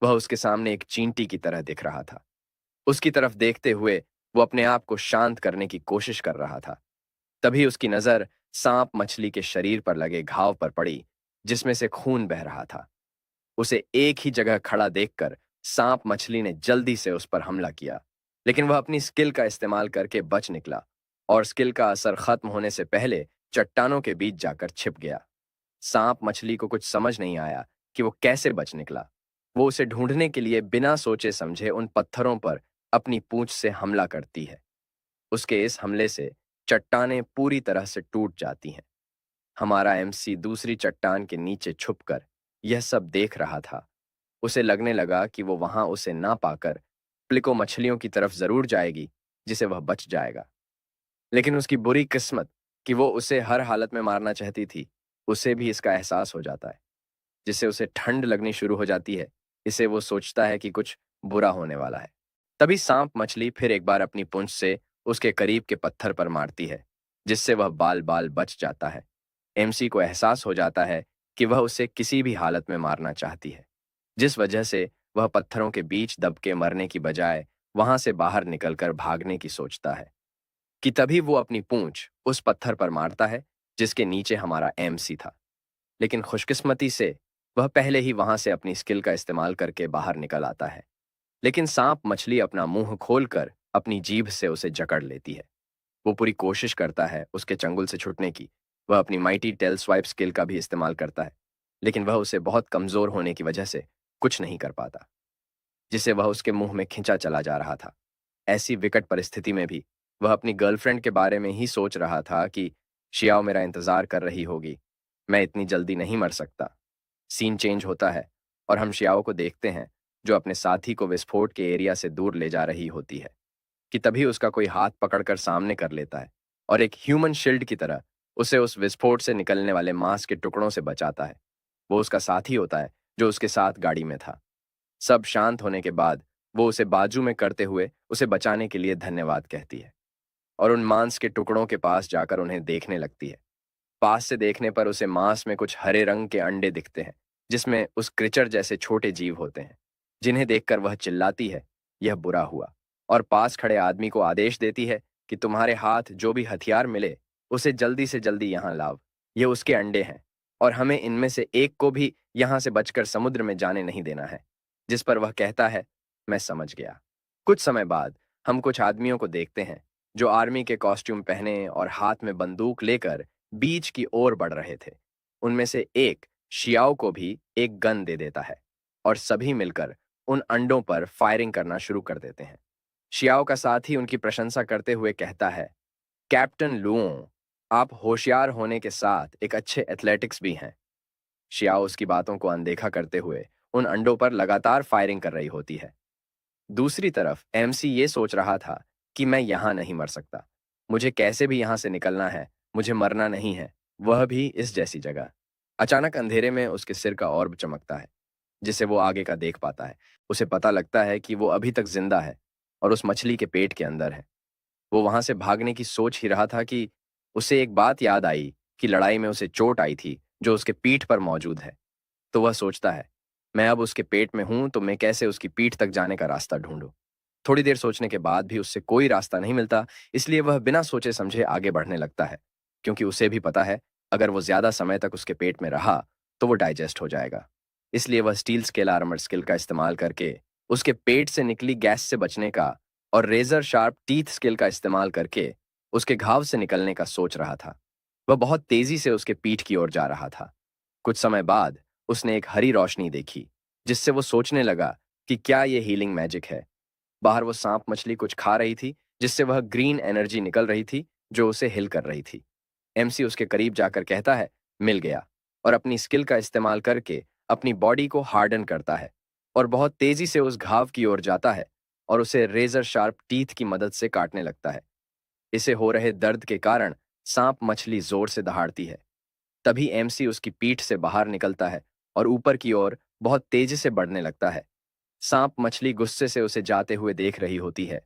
[SPEAKER 1] वह उसके सामने एक चींटी की तरह दिख रहा था। उसकी तरफ देखते हुए वो अपने आप को शांत करने की कोशिश कर रहा था। तभी उसकी नजर सांप मछली के शरीर पर लगे घाव पर पड़ी, जिसमें से खून बह रहा था। उसे एक ही जगह खड़ा देखकर सांप मछली ने जल्दी से उस पर हमला किया, लेकिन वह अपनी स्किल का इस्तेमाल करके बच निकला और स्किल का असर खत्म होने से पहले चट्टानों के बीच जाकर छिप गया। सांप मछली को कुछ समझ नहीं आया कि वो कैसे बच निकला। वो उसे ढूंढने के लिए बिना सोचे समझे उन पत्थरों पर अपनी पूंछ से हमला करती है। उसके इस हमले से चट्टानें पूरी तरह से टूट जाती हैं। हमारा एमसी दूसरी चट्टान के नीचे छुपकर यह सब देख रहा था। उसे लगने लगा कि वो वहां उसे ना पाकर प्लिको मछलियों की तरफ जरूर जाएगी, जिसे वह बच जाएगा। लेकिन उसकी बुरी किस्मत कि वो उसे हर हालत में मारना चाहती थी, उसे भी इसका एहसास हो जाता है, जिससे उसे ठंड लगनी शुरू हो जाती है। इसे वो सोचता है कि कुछ बुरा होने वाला है। तभी सांप मछली फिर एक बार अपनी पूंछ से उसके करीब के पत्थर पर मारती है, जिससे वह बाल बाल बच जाता है। एमसी को एहसास हो जाता है कि वह उसे किसी भी हालत में मारना चाहती है, जिस वजह से वह पत्थरों के बीच दब के मरने की बजाय वहां से बाहर निकलकर भागने की सोचता है। कि तभी वो अपनी पूंछ उस पत्थर पर मारता है, जिसके नीचे हमारा एमसी था। लेकिन खुशकिस्मती से वह पहले ही वहां से अपनी स्किल का इस्तेमाल करके बाहर निकल आता है। लेकिन सांप मछली अपना मुंह खोलकर अपनी जीभ से उसे जकड़ लेती है। वो पूरी कोशिश करता है उसके चंगुल से छूटने की। वह अपनी माइटी टेल स्वाइप स्किल का भी इस्तेमाल करता है, लेकिन वह उसे बहुत कमजोर होने की वजह से कुछ नहीं कर पाता, जिसे वह उसके मुंह में खिंचा चला जा रहा था। ऐसी विकट परिस्थिति में भी वह अपनी गर्लफ्रेंड के बारे में ही सोच रहा था कि शियाओ मेरा इंतजार कर रही होगी। मैं इतनी जल्दी नहीं मर सकता। सीन चेंज होता है और हम शियाओ को देखते हैं, जो अपने साथी को विस्फोट के एरिया से दूर ले जा रही होती है। कि तभी उसका कोई हाथ पकड़कर सामने कर लेता है और एक ह्यूमन शील्ड की तरह उसे उस विस्फोट से निकलने वाले मांस के टुकड़ों से बचाता है। वो उसका साथी होता है, जो उसके साथ गाड़ी में था। सब शांत होने के बाद वो उसे बाजू में करते हुए उसे बचाने के लिए धन्यवाद कहती है और उन मांस के टुकड़ों के पास जाकर उन्हें देखने लगती है। पास से देखने पर उसे मांस में कुछ हरे रंग के अंडे दिखते हैं, जिसमें उस क्रिचर जैसे छोटे जीव होते हैं, जिन्हें देखकर वह चिल्लाती है, यह बुरा हुआ, और पास खड़े आदमी को आदेश देती है कि तुम्हारे हाथ जो भी हथियार मिले, उसे जल्दी से जल्दी यहाँ लाओ। ये उसके अंडे हैं और हमें इनमें से एक को भी यहाँ से बचकर समुद्र में जाने नहीं देना है। जिस पर वह कहता है, मैं समझ गया। कुछ समय बाद हम कुछ आदमियों को देखते हैं, जो आर्मी के कॉस्ट्यूम पहने और हाथ में बंदूक लेकर बीच की ओर बढ़ रहे थे। उनमें से एक शियाओ को भी एक गन दे देता है और सभी मिलकर उन अंडों पर फायरिंग करना शुरू कर देते हैं। शियाओ का साथी उनकी प्रशंसा करते हुए कहता है, कैप्टन लुओ, आप होशियार होने के साथ एक अच्छे एथलेटिक्स भी हैं। शियाओ उसकी बातों को अनदेखा करते हुए उन अंडों पर लगातार फायरिंग कर रही होती है। दूसरी तरफ एमसी ये सोच रहा था कि मैं यहां नहीं मर सकता। मुझे कैसे भी यहां से निकलना है, मुझे मरना नहीं है, वह भी इस जैसी जगह। अचानक अंधेरे में उसके सिर का ऑर्ब चमकता है, जिसे वो आगे का देख पाता है। उसे पता लगता है कि वो अभी तक जिंदा है और उस मछली के पेट के अंदर है। वो वहां से भागने की सोच ही रहा था कि उसे एक बात याद आई कि लड़ाई में उसे चोट आई थी, जो उसके पीठ पर मौजूद है। तो वह सोचता है मैं अब उसके पेट में हूं तो मैं कैसे उसकी पीठ तक जाने का रास्ता ढूंढूं। थोड़ी देर सोचने के बाद भी उससे कोई रास्ता नहीं मिलता, इसलिए वह बिना सोचे समझे आगे बढ़ने लगता है, क्योंकि उसे भी पता है अगर वो ज्यादा समय तक उसके पेट में रहा तो वो डाइजेस्ट हो जाएगा। इसलिए वह स्टील स्केल आर्मर स्किल का इस्तेमाल करके उसके पेट से निकली गैस से बचने का और रेजर शार्प टीथ स्किल का इस्तेमाल करके उसके घाव से निकलने का सोच रहा था। वह बहुत तेजी से उसके पीठ की ओर जा रहा था। कुछ समय बाद उसने एक हरी रोशनी देखी, जिससे वो सोचने लगा कि क्या ये हीलिंग मैजिक है। बाहर वो सांप मछली कुछ खा रही थी, जिससे वह ग्रीन एनर्जी निकल रही थी जो उसे हिल कर रही थी। एमसी उसके करीब जाकर कहता है, मिल गया, और अपनी स्किल का इस्तेमाल करके अपनी बॉडी को हार्डन करता है और बहुत तेजी से उस घाव की ओर जाता है और उसे रेजर शार्प टीथ की मदद से काटने लगता है। इसे हो रहे दर्द के कारण सांप मछली जोर से दहाड़ती है। तभी एमसी उसकी पीठ से बाहर निकलता है और ऊपर की ओर बहुत तेजी से बढ़ने लगता है। सांप मछली गुस्से से उसे जाते हुए देख रही होती है,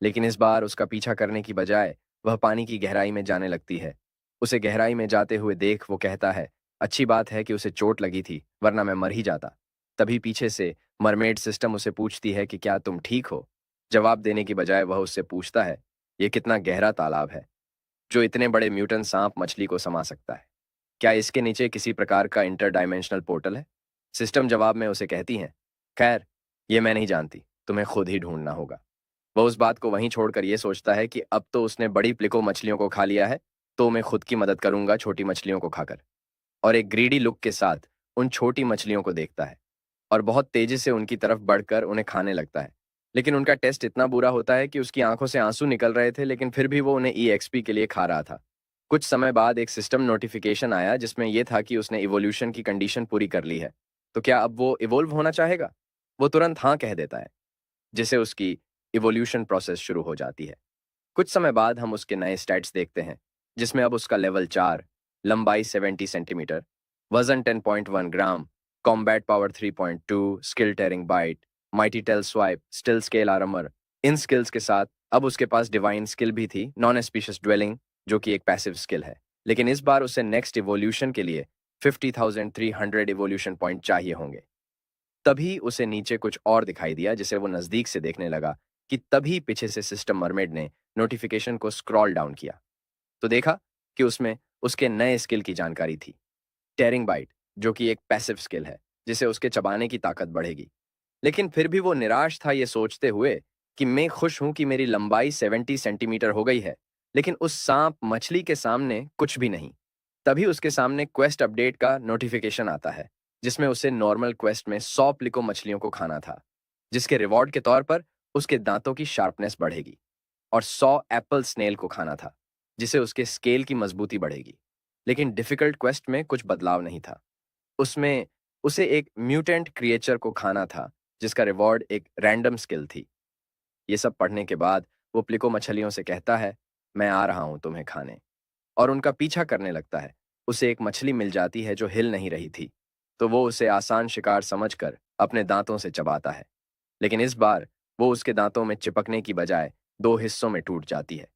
[SPEAKER 1] लेकिन इस बार उसका पीछा करने की बजाय वह पानी की गहराई में जाने लगती है। उसे गहराई में जाते हुए देख वो कहता है, अच्छी बात है कि उसे चोट लगी थी, वरना मैं मर ही जाता। तभी पीछे से मरमेड सिस्टम उसे पूछती है कि क्या तुम ठीक हो। जवाब देने की बजाय वह उससे पूछता है, ये कितना गहरा तालाब है जो इतने बड़े म्यूटेंट सांप मछली को समा सकता है। क्या इसके नीचे किसी प्रकार का इंटर डायमेंशनल पोर्टल है? सिस्टम जवाब में उसे कहती हैं, खैर, ये मैं नहीं जानती, तुम्हें खुद ही ढूंढना होगा। वह उस बात को वहीं छोड़कर ये सोचता है कि अब तो उसने बड़ी प्लिको मछलियों को खा लिया है, तो मैं खुद की मदद करूंगा छोटी मछलियों को खाकर। और एक ग्रीडी लुक के साथ उन छोटी मछलियों को देखता है और बहुत तेजी से उनकी तरफ बढ़कर उन्हें खाने लगता है। लेकिन उनका टेस्ट इतना बुरा होता है कि उसकी आंखों से आंसू निकल रहे थे, लेकिन फिर भी वो उन्हें ईएक्सपी के लिए खा रहा था। कुछ समय बाद एक सिस्टम नोटिफिकेशन आया जिसमें यह था कि उसने इवोल्यूशन की कंडीशन पूरी कर ली है। तो क्या अब वो इवोल्व होना चाहेगा? वो तुरंत हाँ कह देता है, जिससे उसकी इवोल्यूशन प्रोसेस शुरू हो जाती है। कुछ समय बाद हम उसके नए स्टैट्स देखते हैं, जिसमें अब उसका लेवल 4, लंबाई 70 सेंटीमीटर, वजन 10.1 gram, combat power 3.2, skill tearing bite, mighty tail swipe, steel scale armour. इन स्किल्स के साथ अब उसके पास डिवाइन स्किल भी थी, नॉन एस्पिशियस ड्वेलिंग, जो कि एक पैसिव स्किल है। लेकिन इस बार उसे नेक्स्ट इवोल्यूशन के लिए 50,300 इवोल्यूशन पॉइंट चाहिए होंगे। तभी उसे नीचे कुछ और दिखाई दिया, जिसे वो नजदीक से देखने लगा कि तभी पीछे से सिस्टम मरमेड ने नोटिफिकेशन को स्क्रॉल डाउन किया। तो देखा कि उसमें उसके नए स्किल की जानकारी थी, टेरिंग बाइट, जो कि एक पैसिव स्किल है जिसे उसके चबाने की ताकत बढ़ेगी। लेकिन फिर भी वो निराश था ये सोचते हुए कि मैं खुश हूं कि मेरी लंबाई 70 सेंटीमीटर हो गई है, लेकिन उस सांप मछली के सामने कुछ भी नहीं। तभी उसके सामने क्वेस्ट अपडेट का नोटिफिकेशन आता है, जिसमें उसे नॉर्मल क्वेस्ट में 100 प्लिको मछलियों को खाना था, जिसके रिवॉर्ड के तौर पर उसके दांतों की शार्पनेस बढ़ेगी, और 100 एप्पल स्नेल को खाना था, जिसे उसके स्केल की मजबूती बढ़ेगी। लेकिन डिफिकल्ट क्वेस्ट में कुछ बदलाव नहीं था। उसमें उसे एक म्यूटेंट क्रिएचर को खाना था, जिसका रिवॉर्ड एक रैंडम स्किल थी। ये सब पढ़ने के बाद वो प्लिको मछलियों से कहता है, मैं आ रहा हूं तुम्हें खाने, और उनका पीछा करने लगता है। उसे एक मछली मिल जाती है जो हिल नहीं रही थी, तो वो उसे आसान शिकार समझकर अपने दांतों से चबाता है। लेकिन इस बार वो उसके दांतों में चिपकने की बजाय दो हिस्सों में टूट जाती है।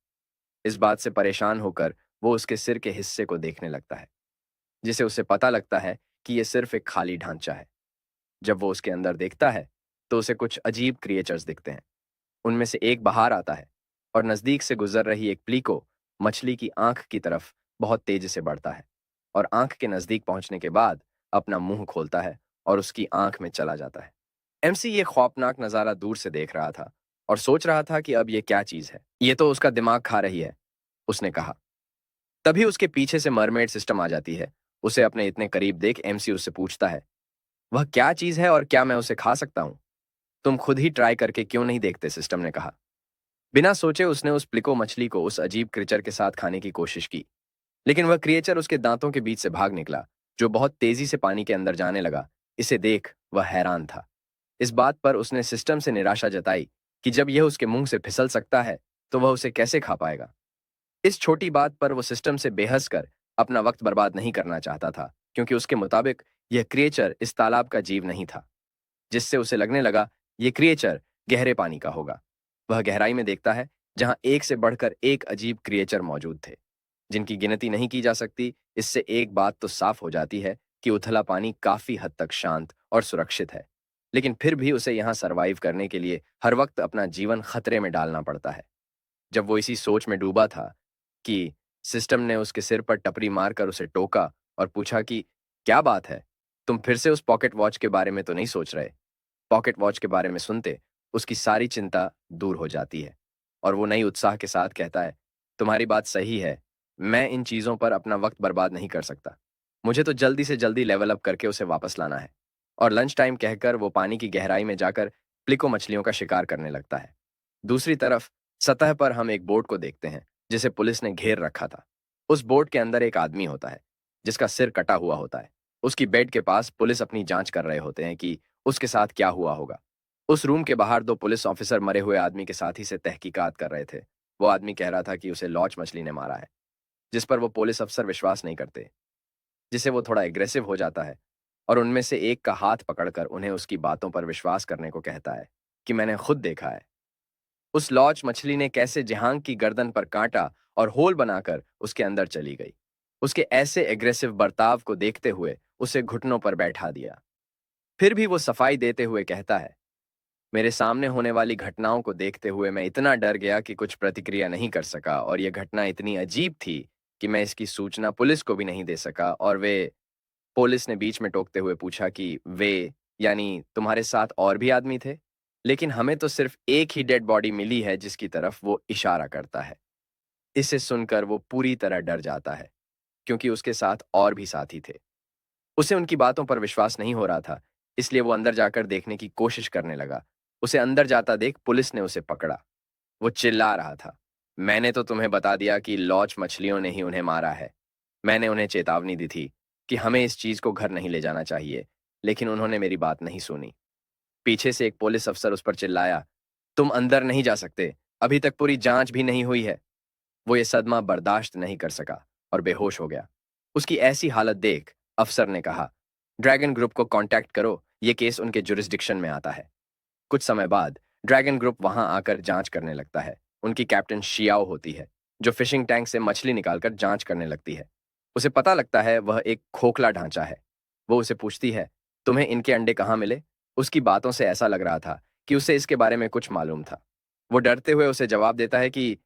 [SPEAKER 1] इस बात से परेशान होकर वो उसके सिर के हिस्से को देखने लगता है, जिसे उसे पता लगता है कि यह सिर्फ एक खाली ढांचा है। जब वो उसके अंदर देखता है तो उसे कुछ अजीब क्रिएचर्स दिखते हैं। उनमें से एक बाहर आता है और नजदीक से गुजर रही एक प्लीको मछली की आंख की तरफ बहुत तेजी से बढ़ता है, और आंख के नजदीक पहुंचने के बाद अपना मुंह खोलता है और उसकी आंख में चला जाता है। एमसी ये खौफनाक नजारा दूर से देख रहा था और सोच रहा था कि अब ये क्या चीज है, ये तो उसका दिमाग खा रही है, उसने कहा। तभी उसके पीछे से मरमेड सिस्टम आ जाती है। उसे अपने इतने करीब देख एमसी उससे पूछता है, वह क्या चीज है और क्या मैं उसे खा सकता हूं? तुम खुद ही ट्राई करके क्यों नहीं देखते, सिस्टम ने कहा। बिना सोचे उसने उस प्लिको मछली को उस अजीब क्रिएचर के साथ खाने की कोशिश की, लेकिन वह क्रिएचर उसके दांतों के बीच से भाग निकला, जो बहुत तेजी से पानी के अंदर जाने लगा। इसे देख वह हैरान था। इस बात पर उसने सिस्टम से निराशा जताई कि जब यह उसके मुंह से फिसल सकता है तो वह उसे कैसे खा पाएगा। इस छोटी बात पर वो सिस्टम से बेहस कर अपना वक्त बर्बाद नहीं करना चाहता था, क्योंकि उसके मुताबिक यह क्रिएचर इस तालाब का जीव नहीं था, जिससे उसे लगने लगा ये क्रिएचर गहरे पानी का होगा। वह गहराई में देखता है, जहां एक से बढ़कर एक अजीब क्रिएचर मौजूद थे, जिनकी गिनती नहीं की जा सकती। इससे एक बात तो साफ हो जाती है कि उथला पानी काफी हद तक शांत और सुरक्षित है, लेकिन फिर भी उसे यहाँ सरवाइव करने के लिए हर वक्त अपना जीवन खतरे में डालना पड़ता है। जब वो इसी सोच में डूबा था कि सिस्टम ने उसके सिर पर टपरी मारकर उसे टोका और पूछा कि क्या बात है, तुम फिर से उस पॉकेट वॉच के बारे में तो नहीं सोच रहे? पॉकेट वॉच के बारे में सुनते उसकी सारी चिंता दूर हो जाती है और वो नई उत्साह के साथ कहता है, तुम्हारी बात सही है, मैं इन चीज़ों पर अपना वक्त बर्बाद नहीं कर सकता। मुझे तो जल्दी से जल्दी लेवल अप करके उसे वापस लाना है। और लंच टाइम कहकर वो पानी की गहराई में जाकर प्लिको मछलियों का शिकार करने लगता है। दूसरी तरफ सतह पर हम एक बोट को देखते हैं जिसे पुलिस ने घेर रखा था। उस बोट के अंदर एक आदमी होता है जिसका सिर कटा हुआ होता है। उसकी बेड के पास पुलिस अपनी जांच कर रहे होते हैं कि उसके साथ क्या हुआ होगा। उस रूम के बाहर दो पुलिस ऑफिसर मरे हुए आदमी के साथी से तहकीकात कर रहे थे। वो आदमी कह रहा था कि उसे लॉच मछली ने मारा है, जिस पर वो पुलिस अफसर विश्वास नहीं करते, जिससे वो थोड़ा एग्रेसिव हो जाता है और उनमें से एक का हाथ पकड़कर उन्हें उसकी बातों पर विश्वास करने को कहता है कि मैंने खुद देखा है। उस लॉच मछली ने कैसे जिहांग की गर्दन पर कांटा और होल बनाकर उसके अंदर चली गई। उसके ऐसे एग्रेसिव बर्ताव को देखते हुए उसे घुटनों पर बैठा दिया। फिर भी वो सफाई देते हुए कहता है, मेरे सामने होने वाली घटनाओं को देखते हुए मैं इतना डर गया कि कुछ प्रतिक्रिया नहीं कर सका और यह घटना इतनी अजीब थी कि मैं इसकी सूचना पुलिस को भी नहीं दे सका। और वे पुलिस ने बीच में टोकते हुए पूछा कि वे यानी तुम्हारे साथ और भी आदमी थे? लेकिन हमें तो सिर्फ एक ही डेड बॉडी मिली है जिसकी तरफ वो इशारा करता है। इसे सुनकर वो पूरी तरह डर जाता है क्योंकि उसके साथ और भी साथी थे। उसे उनकी बातों पर विश्वास नहीं हो रहा था, इसलिए वो अंदर जाकर देखने की कोशिश करने लगा। उसे अंदर जाता देख पुलिस ने उसे पकड़ा। वो चिल्ला रहा था, मैंने तो तुम्हें बता दिया कि लॉच मछलियों ने ही उन्हें मारा है। मैंने उन्हें चेतावनी दी थी कि हमें इस चीज को घर नहीं ले जाना चाहिए, लेकिन उन्होंने मेरी बात नहीं सुनी। पीछे से एक पुलिस अफसर उस पर चिल्लाया, तुम अंदर नहीं जा सकते, अभी तक पूरी जांच भी नहीं हुई है। वो ये सदमा बर्दाश्त नहीं कर सका और बेहोश हो गया। उसकी ऐसी हालत देख अफसर ने कहा, ड्रैगन ग्रुप को कांटेक्ट करो, ये केस उनके जुरिस्डिक्शन में आता है। कुछ समय बाद ड्रैगन ग्रुप वहां आकर जांच करने लगता है। उनकी कैप्टन शियाओ होती है, जो फिशिंग टैंक से मछली निकालकर जांच करने लगती है। उसे पता लगता है वह एक खोखला ढांचा है। वो उसे पूछती है, तुम्हें इनके अंडे कहाँ मिले? उसकी बातों से ऐसा लग रहा था कि उसे इसके बारे में कुछ मालूम था। वो डरते हुए उसे जवाब देता है कि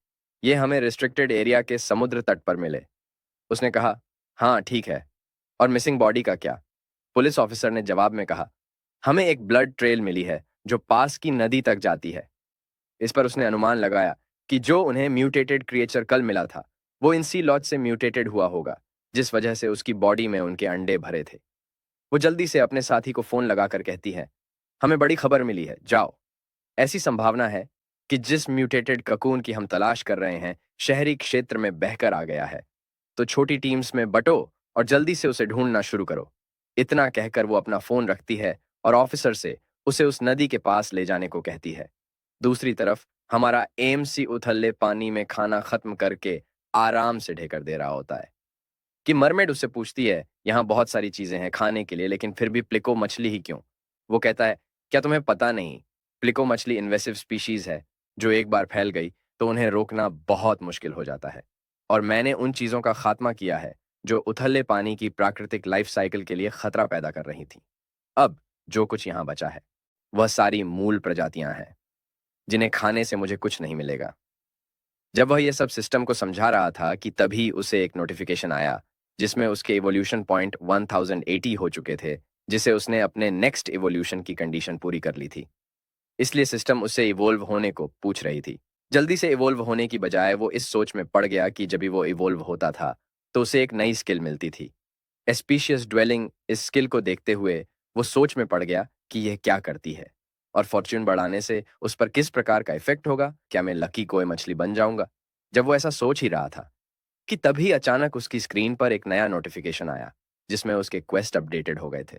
[SPEAKER 1] ये हमें रिस्ट्रिक्टेड एरिया के समुद्र तट पर मिले। उसने कहा, हाँ ठीक है, और मिसिंग बॉडी का क्या? पुलिस ऑफिसर ने जवाब में कहा, हमें एक ब्लड ट्रेल मिली है जो पास की नदी तक जाती है। इस पर उसने अनुमान लगाया कि जो उन्हें म्यूटेटेड क्रिएचर कल मिला था वो इन सी लॉज से म्यूटेटेड हुआ होगा, जिस वजह से उसकी बॉडी में उनके अंडे भरे थे। वो जल्दी से अपने साथी को फोन लगाकर कहती है, हमें बड़ी खबर मिली है, जाओ। ऐसी संभावना है कि जिस म्यूटेटेड ककून की हम तलाश कर रहे हैं शहरी क्षेत्र में बहकर आ गया है, तो छोटी टीम्स में बंटो और जल्दी से उसे ढूंढना शुरू करो। इतना कहकर वो अपना फोन रखती है और ऑफिसर से उसे उस नदी के पास ले जाने को कहती है। दूसरी तरफ हमारा एमसी उथले पानी में खाना खत्म करके आराम से ढेकर दे रहा होता है कि मरमेड उससे पूछती है, यहाँ बहुत सारी चीजें हैं खाने के लिए, लेकिन फिर भी प्लिको मछली ही क्यों? वो कहता है, क्या तुम्हें पता नहीं, प्लिको मछली इन्वेसिव स्पीशीज है जो एक बार फैल गई तो उन्हें रोकना बहुत मुश्किल हो जाता है। और मैंने उन चीजों का खात्मा किया है जो उथले पानी की प्राकृतिक लाइफ साइकिल के लिए खतरा पैदा कर रही थी। अब जो कुछ यहाँ बचा है वह सारी मूल प्रजातियां हैं जिन्हें खाने से मुझे कुछ नहीं मिलेगा। जब वह यह सब सिस्टम को समझा रहा था कि तभी उसे एक नोटिफिकेशन आया जिसमें उसके इवोल्यूशन पॉइंट 1080 हो चुके थे, जिसे उसने अपने नेक्स्ट इवोल्यूशन की कंडीशन पूरी कर ली थी। इसलिए सिस्टम उससे इवोल्व होने को पूछ रही थी। जल्दी से इवोल्व होने की बजाय वो इस सोच में पड़ गया कि जब भी वो इवोल्व होता था तो उसे एक नई स्किल मिलती थी, एस्पीशियस ड्वेलिंग। इस स्किल को देखते हुए वो सोच में पड़ गया कि यह क्या करती है और फॉर्च्यून बढ़ाने से उस पर किस प्रकार का इफेक्ट होगा। क्या मैं लकी कोई मछली बन जाऊंगा? जब वो ऐसा सोच ही रहा था कि तभी अचानक उसकी स्क्रीन पर एक नया नोटिफिकेशन आया जिसमें उसके क्वेस्ट अपडेटेड हो गए थे।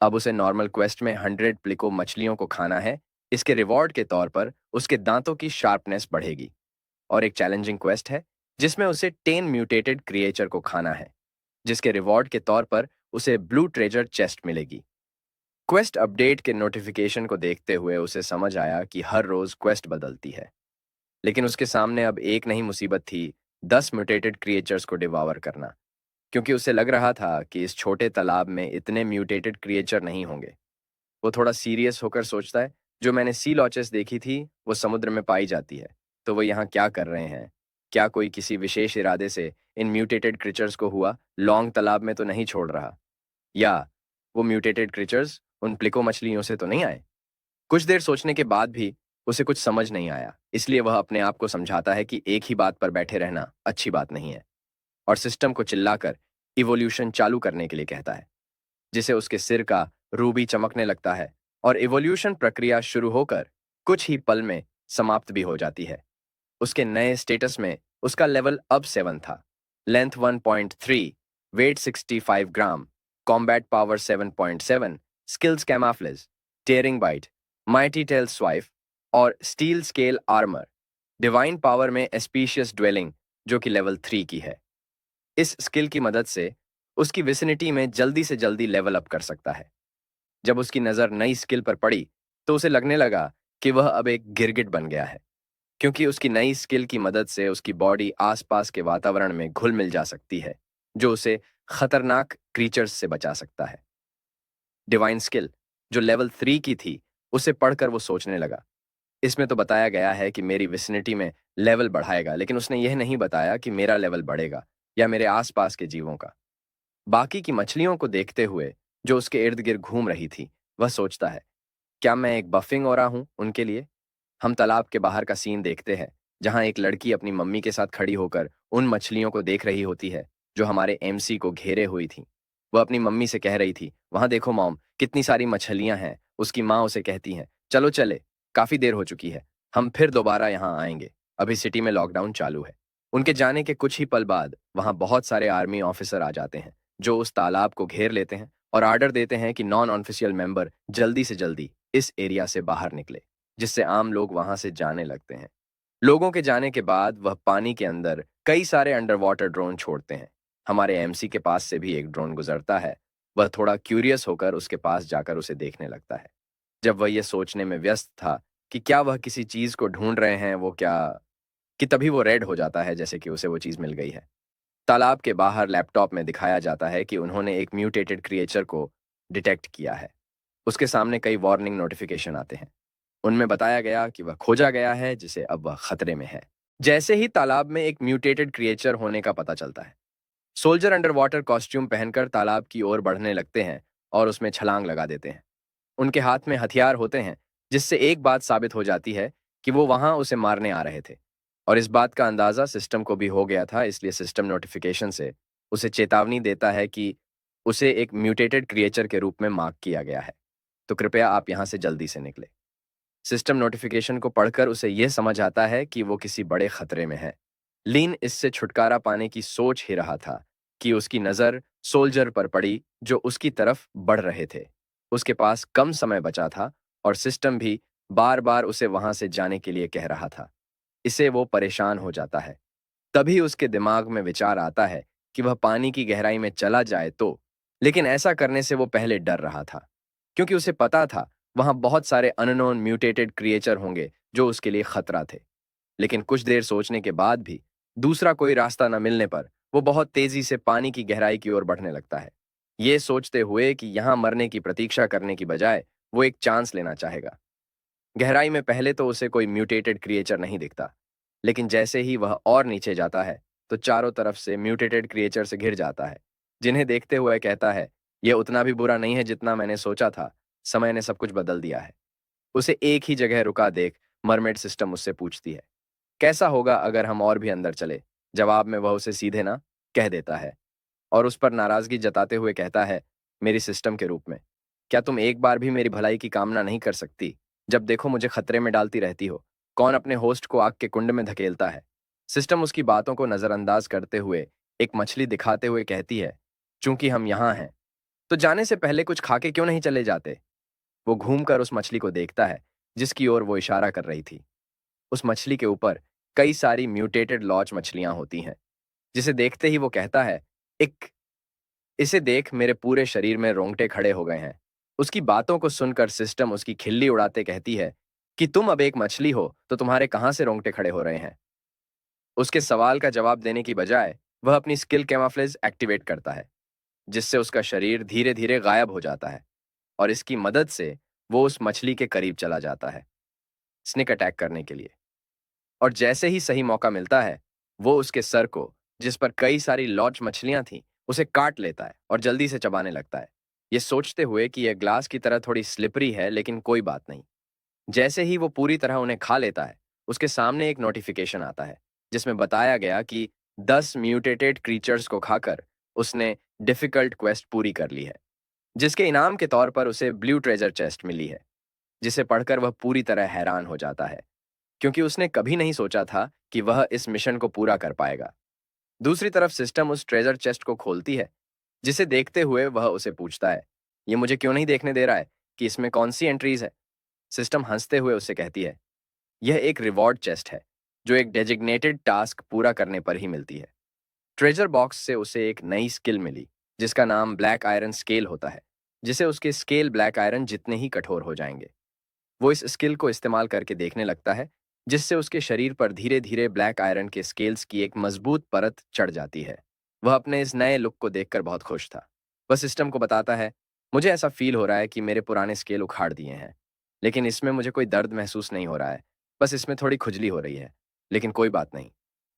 [SPEAKER 1] अब उसे नॉर्मल क्वेस्ट में 100 प्लिको मछलियों को खाना है। इसके रिवॉर्ड के तौर पर उसके दांतों की शार्पनेस बढ़ेगी। और एक चैलेंजिंग क्वेस्ट है जिसमें उसे 10 म्यूटेटेड क्रिएचर को खाना है, जिसके रिवॉर्ड के तौर पर उसे ब्लू ट्रेजर चेस्ट मिलेगी। क्वेस्ट अपडेट के नोटिफिकेशन को देखते हुए उसे समझ आया कि हर रोज क्वेस्ट बदलती है, लेकिन उसके सामने अब एक नहीं मुसीबत थी, 10 म्यूटेटेड क्रिएचर्स को डिवावर करना। क्योंकि उसे लग रहा था कि इस छोटे तालाब में इतने म्यूटेटेड क्रिएचर नहीं होंगे। वो थोड़ा सीरियस होकर सोचता है, जो मैंने सी लॉचेस देखी थी वो समुद्र में पाई जाती है, तो वो यहाँ क्या कर रहे हैं? क्या कोई किसी विशेष इरादे से इन म्यूटेटेड क्रिएचर्स को हुआ लॉन्ग तालाब में तो नहीं छोड़ रहा? या वो म्यूटेटेड क्रिएचर्स उन प्लिको मछलियों से तो नहीं आए? कुछ देर सोचने के बाद भी उसे कुछ समझ नहीं आया, इसलिए वह अपने आप को समझाता है कि एक ही बात पर बैठे रहना अच्छी बात नहीं है, और सिस्टम को चिल्लाकर इवोल्यूशन चालू करने के लिए कहता है, जिसे उसके सिर का रूबी चमकने लगता है और इवोल्यूशन प्रक्रिया शुरू होकर कुछ ही पल में समाप्त भी हो जाती है। उसके नए स्टेटस में उसका लेवल अब 7 था, length 1.3, weight 65 gram, combat power 7.7, skills camouflage, tearing bite, mighty tail swipe और steel scale armour, divine power में एस्पीशियस ड्वेलिंग जो कि लेवल 3 की है। इस स्किल की मदद से उसकी विसिनिटी में जल्दी से जल्दी लेवल अप कर सकता है। जब उसकी नज़र नई स्किल पर पड़ी, तो उसे लगने लगा कि वह अब एक गिरगिट बन गया है, क्योंकि उसकी नई स्किल की मदद से उसकी बॉडी आसपास के वातावरण में घुल मिल जा सकती है, जो उसे खतरनाक क्रीचर्स से बचा सकता है। डिवाइन स्किल, जो लेवल 3 की थी, उसे पढ़कर वो सोचने लगा, इसमें तो बताया गया है कि मेरी विसिनिटी में लेवल बढ़ाएगा, लेकिन उसने यह नहीं बताया कि मेरा लेवल बढ़ेगा या मेरे आसपास के जीवों का। बाकी की मछलियों को देखते हुए, जो उसके इर्द गिर्द घूम रही थी, वह सोचता है, क्या मैं एक बफिंग हो रहा हूं उनके लिए? हम तालाब के बाहर का सीन देखते हैं, जहां एक लड़की अपनी मम्मी के साथ खड़ी होकर उन मछलियों को देख रही होती है जो हमारे एमसी को घेरे हुई थी। वह अपनी मम्मी से कह रही थी, वहां देखो मॉम, कितनी सारी मछलियां हैं। उसकी माँ उसे कहती हैं, चलो चले, काफी देर हो चुकी है, हम फिर दोबारा यहाँ आएंगे, अभी सिटी में लॉकडाउन चालू है। उनके जाने के कुछ ही पल बाद वहां बहुत सारे आर्मी ऑफिसर आ जाते हैं, जो उस तालाब को घेर लेते हैं और आर्डर देते हैं कि नॉन ऑफिशियल मेंबर जल्दी से जल्दी इस एरिया से बाहर निकले, जिससे आम लोग वहां से जाने लगते हैं। लोगों के जाने के बाद वह पानी के अंदर कई सारे अंडर वाटर ड्रोन छोड़ते हैं। हमारे एमसी के पास से भी एक ड्रोन गुजरता है। वह थोड़ा क्यूरियस होकर उसके पास जाकर उसे देखने लगता है। जब वह यह सोचने में व्यस्त था कि क्या वह किसी चीज को ढूंढ रहे हैं, वो क्या, कि तभी वो रेड हो जाता है, जैसे कि उसे वो चीज मिल गई है। तालाब के बाहर लैपटॉप में दिखाया जाता है कि उन्होंने एक म्यूटेटेड क्रिएचर को डिटेक्ट किया है। उसके सामने कई वार्निंग नोटिफिकेशन आते हैं। उनमें बताया गया कि वह खोजा गया है, जिसे अब वह खतरे में है। जैसे ही तालाब में एक म्यूटेटेड क्रिएचर होने का पता चलता है, सोल्जर अंडर वाटर कॉस्ट्यूम पहनकर तालाब की ओर बढ़ने लगते हैं और उसमें छलांग लगा देते हैं। उनके हाथ में हथियार होते हैं, जिससे एक बात साबित हो जाती है कि वो वहां उसे मारने आ रहे थे। और इस बात का अंदाजा सिस्टम को भी हो गया था, इसलिए सिस्टम नोटिफिकेशन से उसे चेतावनी देता है कि उसे एक म्यूटेटेड क्रिएचर के रूप में मार्क किया गया है, तो कृपया आप यहां से जल्दी से निकले। सिस्टम नोटिफिकेशन को पढ़कर उसे यह समझ आता है कि वो किसी बड़े खतरे में है। लीन इससे छुटकारा पाने की सोच ही रहा था कि उसकी नज़र सोल्जर पर पड़ी, जो उसकी तरफ बढ़ रहे थे। उसके पास कम समय बचा था और सिस्टम भी बार बार उसे वहां से जाने के लिए कह रहा था। इससे वो परेशान हो जाता है। तभी उसके दिमाग में विचार आता है कि वह पानी की गहराई में चला जाए तो, लेकिन ऐसा करने से वो पहले डर रहा था, क्योंकि उसे पता था वहां बहुत सारे अननोन म्यूटेटेड क्रिएचर होंगे जो उसके लिए खतरा थे। लेकिन कुछ देर सोचने के बाद भी दूसरा कोई रास्ता न मिलने पर वो बहुत तेजी से पानी की गहराई की ओर बढ़ने लगता है, ये सोचते हुए कि यहां मरने की प्रतीक्षा करने की बजाय वो एक चांस लेना चाहेगा। गहराई में पहले तो उसे कोई म्यूटेटेड क्रिएचर नहीं दिखता, लेकिन जैसे ही वह और नीचे जाता है, तो चारों तरफ से म्यूटेटेड क्रिएचर से घिर जाता है, जिन्हें देखते हुए कहता है, यह उतना भी बुरा नहीं है जितना मैंने सोचा था, समय ने सब कुछ बदल दिया है। उसे एक ही जगह रुका देख मरमेड सिस्टम उससे पूछती है, कैसा होगा अगर हम और भी अंदर चले? जवाब में वह उसे सीधे ना कह देता है और उस पर नाराजगी जताते हुए कहता है, मेरी सिस्टम के रूप में, क्या तुम एक बार भी मेरी भलाई की कामना नहीं कर सकती? जब देखो मुझे खतरे में डालती रहती हो। कौन अपने होस्ट को आग के कुंड में धकेलता है? सिस्टम उसकी बातों को नजरअंदाज करते हुए एक मछली दिखाते हुए कहती है, चूंकि हम यहाँ हैं, तो जाने से पहले कुछ खा के क्यों नहीं चले जाते? वो घूमकर उस मछली को देखता है, जिसकी ओर वो इशारा कर रही थी। उस मछली के ऊपर कई सारी म्यूटेटेड लॉच मछलियां होती हैं, जिसे देखते ही वो कहता है, एक इसे देख मेरे पूरे शरीर में रोंगटे खड़े हो गए हैं। उसकी बातों को सुनकर सिस्टम उसकी खिल्ली उड़ाते कहती है कि तुम अब एक मछली हो तो तुम्हारे कहां से रोंगटे खड़े हो रहे हैं? उसके सवाल का जवाब देने की बजाय वह अपनी स्किल कैमोफ्लेज एक्टिवेट करता है, जिससे उसका शरीर धीरे धीरे गायब हो जाता है, और इसकी मदद से वो उस मछली के करीब चला जाता है स्निक अटैक करने के लिए। और जैसे ही सही मौका मिलता है, वो उसके सर को, जिस पर कई सारी लॉच मछलियां थीं, उसे काट लेता है और जल्दी से चबाने लगता है, ये सोचते हुए कि यह ग्लास की तरह थोड़ी स्लिपरी है, लेकिन कोई बात नहीं। जैसे ही वो पूरी तरह उन्हें खा लेता है, उसके सामने एक नोटिफिकेशन आता है, जिसमें बताया गया कि 10 म्यूटेटेड क्रीचर्स को खाकर उसने डिफिकल्ट क्वेस्ट पूरी कर ली है, जिसके इनाम के तौर पर उसे ब्लू ट्रेजर चेस्ट मिली है, जिसे पढ़कर वह पूरी तरह हैरान हो जाता है, क्योंकि उसने कभी नहीं सोचा था कि वह इस मिशन को पूरा कर पाएगा। दूसरी तरफ सिस्टम उस ट्रेजर चेस्ट को खोलती है, जिसे देखते हुए वह उसे पूछता है, ये मुझे क्यों नहीं देखने दे रहा है कि इसमें कौन सी एंट्रीज है। सिस्टम हंसते हुए उससे कहती है, यह एक रिवॉर्ड चेस्ट है, जो एक डेजिग्नेटेड टास्क पूरा करने पर ही मिलती है। ट्रेजर बॉक्स से उसे एक नई स्किल मिली, जिसका नाम ब्लैक आयरन स्केल होता है, जिसे उसके स्केल ब्लैक आयरन जितने ही कठोर हो जाएंगे। वो इस स्किल को इस्तेमाल करके देखने लगता है, जिससे उसके शरीर पर धीरे धीरे ब्लैक आयरन के स्केल्स की एक मजबूत परत चढ़ जाती है। वह अपने इस नए लुक को देखकर बहुत खुश था। वह सिस्टम को बताता है, मुझे ऐसा फील हो रहा है कि मेरे पुराने स्केल उखाड़ दिए हैं, लेकिन इसमें मुझे कोई दर्द महसूस नहीं हो रहा है, बस इसमें थोड़ी खुजली हो रही है। लेकिन कोई बात नहीं,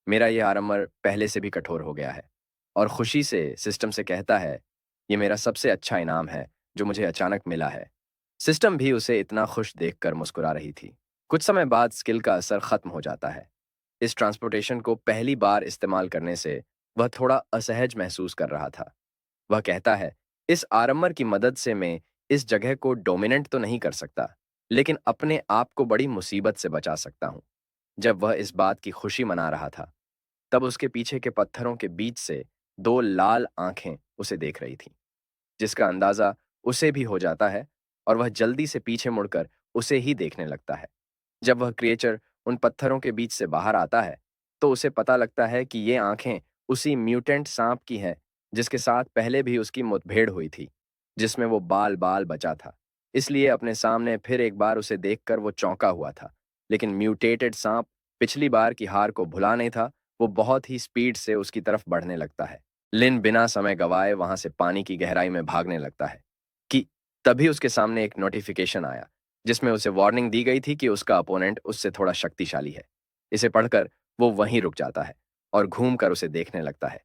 [SPEAKER 1] मेरा यह आर्मर पहले से भी कठोर हो गया है। और खुशी से सिस्टम से कहता है, ये मेरा सबसे अच्छा इनाम है जो मुझे अचानक मिला है। सिस्टम भी उसे इतना खुश देखकर मुस्कुरा रही थी। कुछ समय बाद स्किल का असर खत्म हो जाता है। इस ट्रांसपोर्टेशन को पहली बार इस्तेमाल करने से वह थोड़ा असहज महसूस कर रहा था। वह कहता है, इस आरंबर की मदद से मैं इस जगह को डोमिनेंट तो नहीं कर सकता, लेकिन अपने आप को बड़ी मुसीबत से बचा सकता हूँ। जब वह इस बात की खुशी मना रहा था, तब उसके पीछे के पत्थरों के बीच से दो लाल आंखें उसे देख रही थीं, जिसका अंदाजा उसे भी हो जाता है, और वह जल्दी से पीछे मुड़कर उसे ही देखने लगता है। जब वह क्रिएचर उन पत्थरों के बीच से बाहर आता है, तो उसे पता लगता है कि ये आंखें उसी म्यूटेंट सांप की हैं, जिसके साथ पहले भी उसकी मुठभेड़ हुई थी, जिसमें वो बाल-बाल बचा था। इसलिए अपने सामने फिर एक बार उसे देखकर वो चौंका हुआ था। लेकिन म्यूटेटेड सांप पिछली बार की हार को भुला नहीं था, वो बहुत ही स्पीड से उसकी तरफ बढ़ने लगता है। लिन बिना समय गवाए वहां से पानी की गहराई में भागने लगता है कि तभी उसके सामने एक नोटिफिकेशन आया, जिसमें उसे वार्निंग दी गई थी कि उसका अपोनेंट उससे थोड़ा शक्तिशाली है। इसे पढ़कर वो वहीं रुक जाता है और घूमकर उसे देखने लगता है।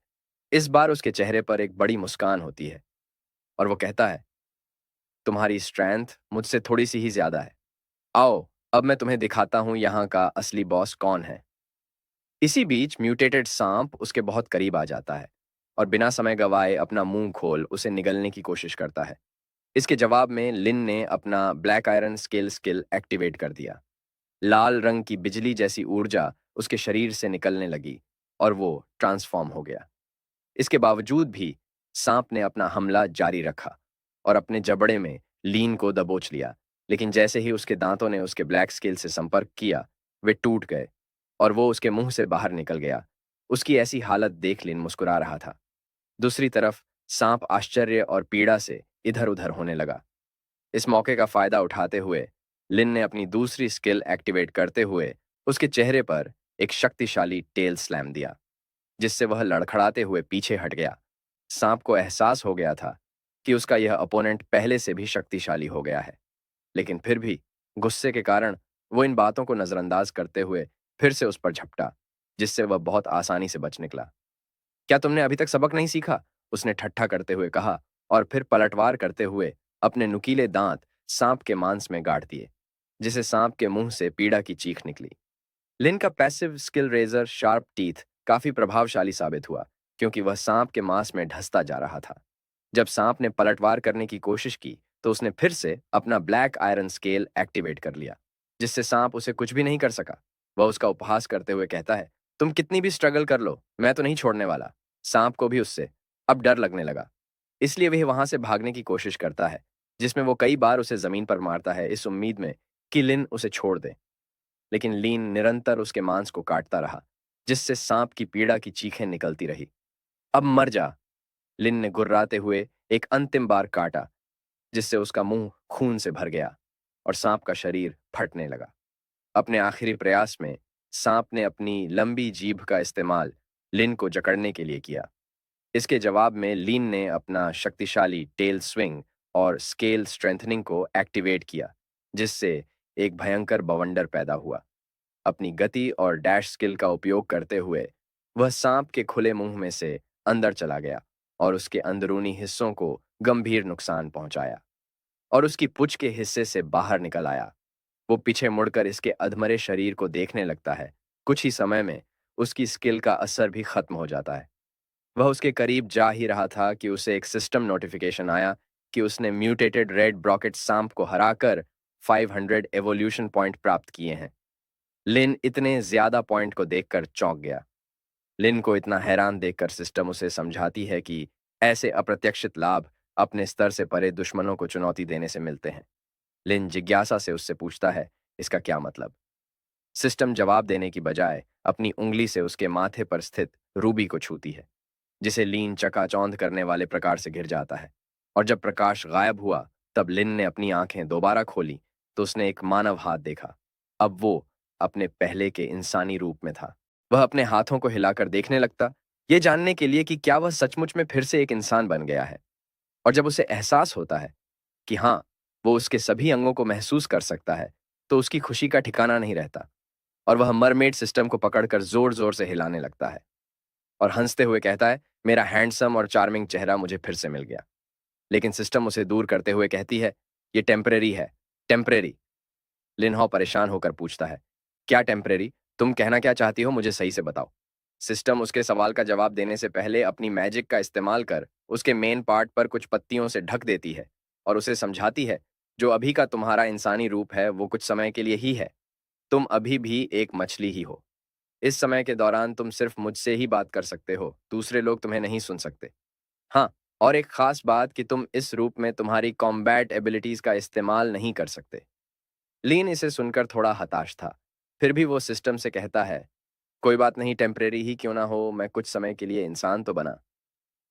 [SPEAKER 1] इस बार उसके चेहरे पर एक बड़ी मुस्कान होती है, और वो कहता है, तुम्हारी स्ट्रेंथ मुझसे थोड़ी सी ही ज्यादा है। आओ, अब मैं तुम्हें दिखाता हूं यहाँ का असली बॉस कौन है। इसी बीच म्यूटेटेड सांप उसके बहुत करीब आ जाता है और बिना समय गवाए अपना मुंह खोल उसे निगलने की कोशिश करता है। इसके जवाब में लिन ने अपना black iron skill skill activate कर दिया। लाल रंग की बिजली जैसी ऊर्जा उसके शरीर से निकलने लगी और वो ट्रांसफॉर्म हो गया। इसके बावजूद भी सांप ने अपना हमला जारी रखा और अपने जबड़े में लीन को दबोच लिया। लेकिन जैसे ही उसके दांतों ने उसके ब्लैक स्केल से संपर्क किया, वे टूट गए और वो उसके मुंह से बाहर निकल गया। उसकी ऐसी हालत देख लिन मुस्कुरा रहा था। दूसरी तरफ सांप आश्चर्य और पीड़ा से इधर उधर होने लगा। इस मौके का फायदा उठाते हुए लिन ने अपनी दूसरी स्किल एक्टिवेट करते हुए उसके चेहरे पर एक शक्तिशाली टेल स्लैम दिया, जिससे वह लड़खड़ाते हुए पीछे हट गया। सांप को एहसास हो गया था कि उसका यह अपोनेंट पहले से भी शक्तिशाली हो गया है, लेकिन फिर भी गुस्से के कारण वो इन बातों को नजरअंदाज करते हुए फिर से उस पर झपटा, जिससे वह बहुत आसानी से बच निकला। क्या तुमने अभी तक सबक नहीं सीखा? उसने ठट्ठा करते हुए कहा, और फिर पलटवार करते हुए अपने नुकीले दांत सांप के मांस में गाड़ दिए, जिसे सांप के मुंह से पीड़ा की चीख निकली। लिन का passive skill razor sharp teeth काफी प्रभावशाली साबित हुआ, क्योंकि वह सांप के मांस में ढसता जा रहा था। जब सांप ने पलटवार करने की कोशिश की, तो उसने फिर से अपना ब्लैक आयरन स्केल एक्टिवेट कर लिया, जिससे सांप उसे कुछ भी नहीं कर सका। वह उसका उपहास करते हुए कहता है, तुम कितनी भी स्ट्रगल कर लो, मैं तो नहीं छोड़ने वाला। सांप को भी उससे अब डर लगने लगा, इसलिए वह वहां से भागने की कोशिश करता है, जिसमें वो कई बार उसे जमीन पर मारता है, इस उम्मीद में कि लिन उसे छोड़ दे। लेकिन लीन निरंतर उसके मांस को काटता रहा, जिससे सांप की पीड़ा की चीखें निकलती रही। अब मर जा। लिन ने गुर्राते हुए एक अंतिम बार काटा, जिससे उसका मुंह खून से भर गया और सांप का शरीर फटने लगा। अपने आखिरी प्रयास में सांप ने अपनी लंबी जीभ का इस्तेमाल लिन को जकड़ने के लिए किया। इसके जवाब में लिन ने अपना शक्तिशाली टेल स्विंग और स्केल स्ट्रेंथनिंग को एक्टिवेट किया, जिससे एक भयंकर बवंडर पैदा हुआ। अपनी गति और डैश स्किल का उपयोग करते हुए वह सांप के खुले मुंह में से अंदर चला गया और उसके अंदरूनी हिस्सों को गंभीर नुकसान पहुंचाया और उसकी पुंछ के हिस्से से बाहर निकल आया। वो पीछे मुड़कर इसके अधमरे शरीर को देखने लगता है। कुछ ही समय में उसकी स्किल का असर भी खत्म हो जाता है। वह उसके करीब जा ही रहा था कि उसे एक सिस्टम नोटिफिकेशन आया कि उसने म्यूटेटेड रेड ब्रॉकेट सांप को हराकर 500 एवोल्यूशन पॉइंट प्राप्त किए हैं। लिन इतने ज्यादा पॉइंट को देखकर चौंक गया। लिन को इतना हैरान देखकर सिस्टम उसे समझाती है कि ऐसे अप्रत्याशित लाभ अपने स्तर से परे दुश्मनों को चुनौती देने से मिलते हैं। लिन जिज्ञासा से उससे पूछता है, इसका क्या मतलब? सिस्टम जवाब देने की बजाय अपनी उंगली से उसके माथे पर स्थित रूबी को छूती है, जिसे लीन चकाचौंध करने वाले प्रकार से घिर जाता है। और जब प्रकाश गायब हुआ, तब लिन ने अपनी आंखें दोबारा खोली तो उसने एक मानव हाथ देखा। अब वो अपने पहले के इंसानी रूप में था। वह अपने हाथों को हिलाकर देखने लगता, ये जानने के लिए कि क्या वह सचमुच में फिर से एक इंसान बन गया है। और जब उसे एहसास होता है कि हाँ, वो उसके सभी अंगों को महसूस कर सकता है, तो उसकी खुशी का ठिकाना नहीं रहता और वह मरमेड सिस्टम को पकड़कर जोर-जोर से हिलाने लगता है और हंसते हुए कहता है, मेरा हैंडसम और चार्मिंग चेहरा मुझे फिर से मिल गया। लेकिन सिस्टम उसे दूर करते हुए कहती है, ये टेम्परेरी है, टेम्परेरी। लिनहो परेशान होकर पूछता है, क्या टेम्परेरी? तुम कहना क्या चाहती हो, मुझे सही से बताओ। सिस्टम उसके सवाल का जवाब देने से पहले अपनी मैजिक का इस्तेमाल कर उसके मेन पार्ट पर कुछ पत्तियों से ढक देती है और उसे समझाती है, जो अभी का तुम्हारा इंसानी रूप है वो कुछ समय के लिए ही है। तुम अभी भी एक मछली ही हो। इस समय के दौरान तुम सिर्फ मुझसे ही बात कर सकते हो, दूसरे लोग तुम्हें नहीं सुन सकते। हाँ, और एक खास बात कि तुम इस रूप में तुम्हारी कॉम्बैट एबिलिटीज का इस्तेमाल नहीं कर सकते। लीन इसे सुनकर थोड़ा हताश था। फिर भी वो सिस्टम से कहता है, कोई बात नहीं, टेम्परेरी ही क्यों ना हो, मैं कुछ समय के लिए इंसान तो बना।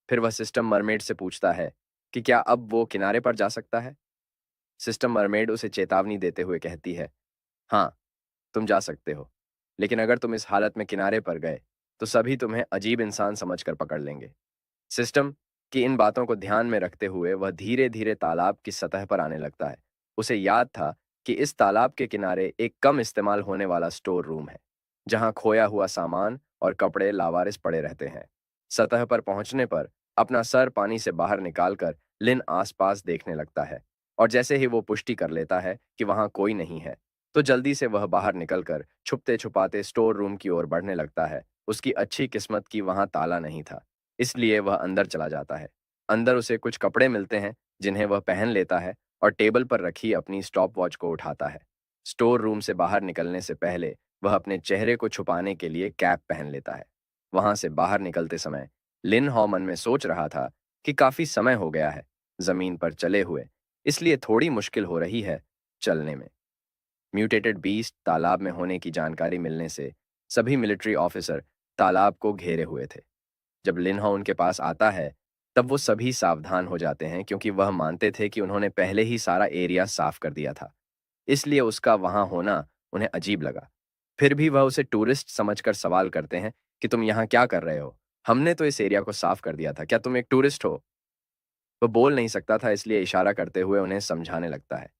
[SPEAKER 1] फिर वह सिस्टम मरमेड से पूछता है कि क्या अब वो किनारे पर जा सकता है। सिस्टम मरमेड उसे चेतावनी देते हुए कहती है, हाँ, तुम जा सकते हो, लेकिन अगर तुम इस हालत में किनारे पर गए तो सभी तुम्हें अजीब इंसान समझकर पकड़ लेंगे। सिस्टम की इन बातों को ध्यान में रखते हुए वह धीरे धीरे तालाब की सतह पर आने लगता है। उसे याद था कि इस तालाब के किनारे एक कम इस्तेमाल होने वाला स्टोर रूम है, जहां खोया हुआ सामान और कपड़े लावारिस पड़े रहते हैं। सतह पर पहुंचने पर अपना सर पानी से बाहर निकालकर लिन आसपास देखने लगता है और जैसे ही वो पुष्टि कर लेता है कि वहां कोई नहीं है, तो जल्दी से वह बाहर निकलकर छुपते छुपाते स्टोर रूम की ओर बढ़ने लगता है। उसकी अच्छी किस्मत की वहां ताला नहीं था, इसलिए वह अंदर चला जाता है। अंदर उसे कुछ कपड़े मिलते हैं, जिन्हें वह पहन लेता है और टेबल पर रखी अपनी स्टॉप वॉच को उठाता है। स्टोर रूम से बाहर निकलने से पहले वह अपने चेहरे को छुपाने के लिए कैप पहन लेता है। वहां से बाहर निकलते समय लिन हॉ मन में सोच रहा था कि काफी समय हो गया है जमीन पर चले हुए, इसलिए थोड़ी मुश्किल हो रही है चलने में। म्यूटेटेड बीस्ट तालाब में होने की जानकारी मिलने से सभी मिलिट्री ऑफिसर तालाब को घेरे हुए थे। जब लिन्हा उनके पास आता है, तब वो सभी सावधान हो जाते हैं क्योंकि वह मानते थे कि उन्होंने पहले ही सारा एरिया साफ कर दिया था। इसलिए उसका वहां होना उन्हें अजीब लगा। फिर भी वह उसे टूरिस्ट समझकर सवाल करते हैं कि तुम यहाँ क्या कर रहे हो? हमने तो इस एरिया को साफ कर दिया था, क्या तुम एक टूरिस्ट हो? वह बोल नहीं सकता था, इसलिए इशारा करते हुए उन्हें समझाने लगता है।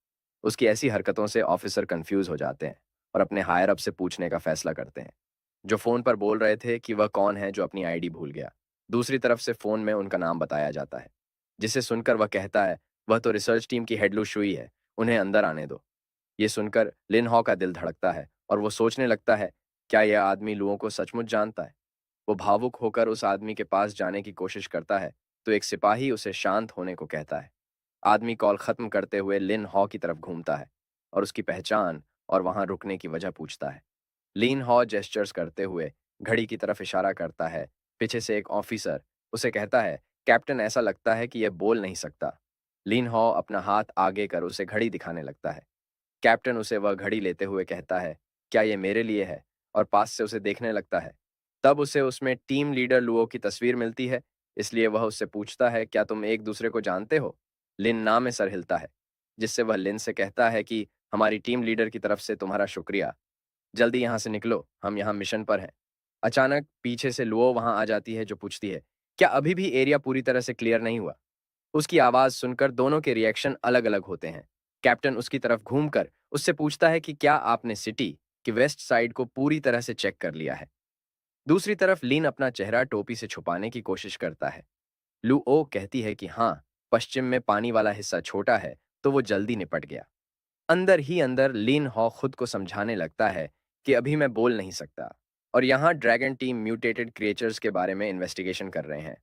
[SPEAKER 1] उसकी ऐसी हरकतों से ऑफिसर कंफ्यूज हो जाते हैं और अपने हायर अप से पूछने का फैसला करते हैं, जो फोन पर बोल रहे थे कि वह कौन है जो अपनी आईडी भूल गया। दूसरी तरफ से फोन में उनका नाम बताया जाता है, जिसे सुनकर वह कहता है, वह तो रिसर्च टीम की हेडलू शुई है, उन्हें अंदर आने दो। ये सुनकर लिन हॉ का दिल धड़कता है और वो सोचने लगता है, क्या यह आदमी लुओं को सचमुच जानता है? वो भावुक होकर उस आदमी के पास जाने की कोशिश करता है, तो एक सिपाही उसे शांत होने को कहता है। आदमी कॉल खत्म करते हुए लिन हॉ की तरफ घूमता है और उसकी पहचान और वहां रुकने की वजह पूछता है। लीन हॉ जेस्चर्स करते हुए घड़ी की तरफ इशारा करता है। पीछे से एक ऑफिसर उसे कहता है, कैप्टन, ऐसा लगता है कि यह बोल नहीं सकता। लीन हॉ अपना हाथ आगे कर उसे घड़ी दिखाने लगता है। कैप्टन उसे वह घड़ी लेते हुए कहता है, क्या ये मेरे लिए है? और पास से उसे देखने लगता है। तब उसे उसमें टीम लीडर लुओ की तस्वीर मिलती है, इसलिए वह उससे पूछता है, क्या तुम एक दूसरे को जानते हो? लिन ना में सर हिलता है, जिससे वह लिन से कहता है कि हमारी टीम लीडर की तरफ से तुम्हारा शुक्रिया। जल्दी यहाँ से निकलो, हम यहाँ मिशन पर हैं। अचानक पीछे से लुओ वहां आ जाती है जो पूछती है, क्या अभी भी एरिया पूरी तरह से क्लियर नहीं हुआ? उसकी आवाज सुनकर दोनों के रिएक्शन अलग अलग होते हैं। कैप्टन उसकी तरफ घूमकर उससे पूछता है कि क्या आपने सिटी की वेस्ट साइड को पूरी तरह से चेक कर लिया है? दूसरी तरफ लीन अपना चेहरा टोपी से छुपाने की कोशिश करता है। लू ओ कहती है कि हाँ, पश्चिम में पानी वाला हिस्सा छोटा है, तो वो जल्दी निपट गया। अंदर ही अंदर लीन हॉ खुद को समझाने लगता है कि अभी मैं बोल नहीं सकता, और यहाँ ड्रैगन टीम म्यूटेटेड क्रिएचर्स के बारे में इन्वेस्टिगेशन कर रहे हैं,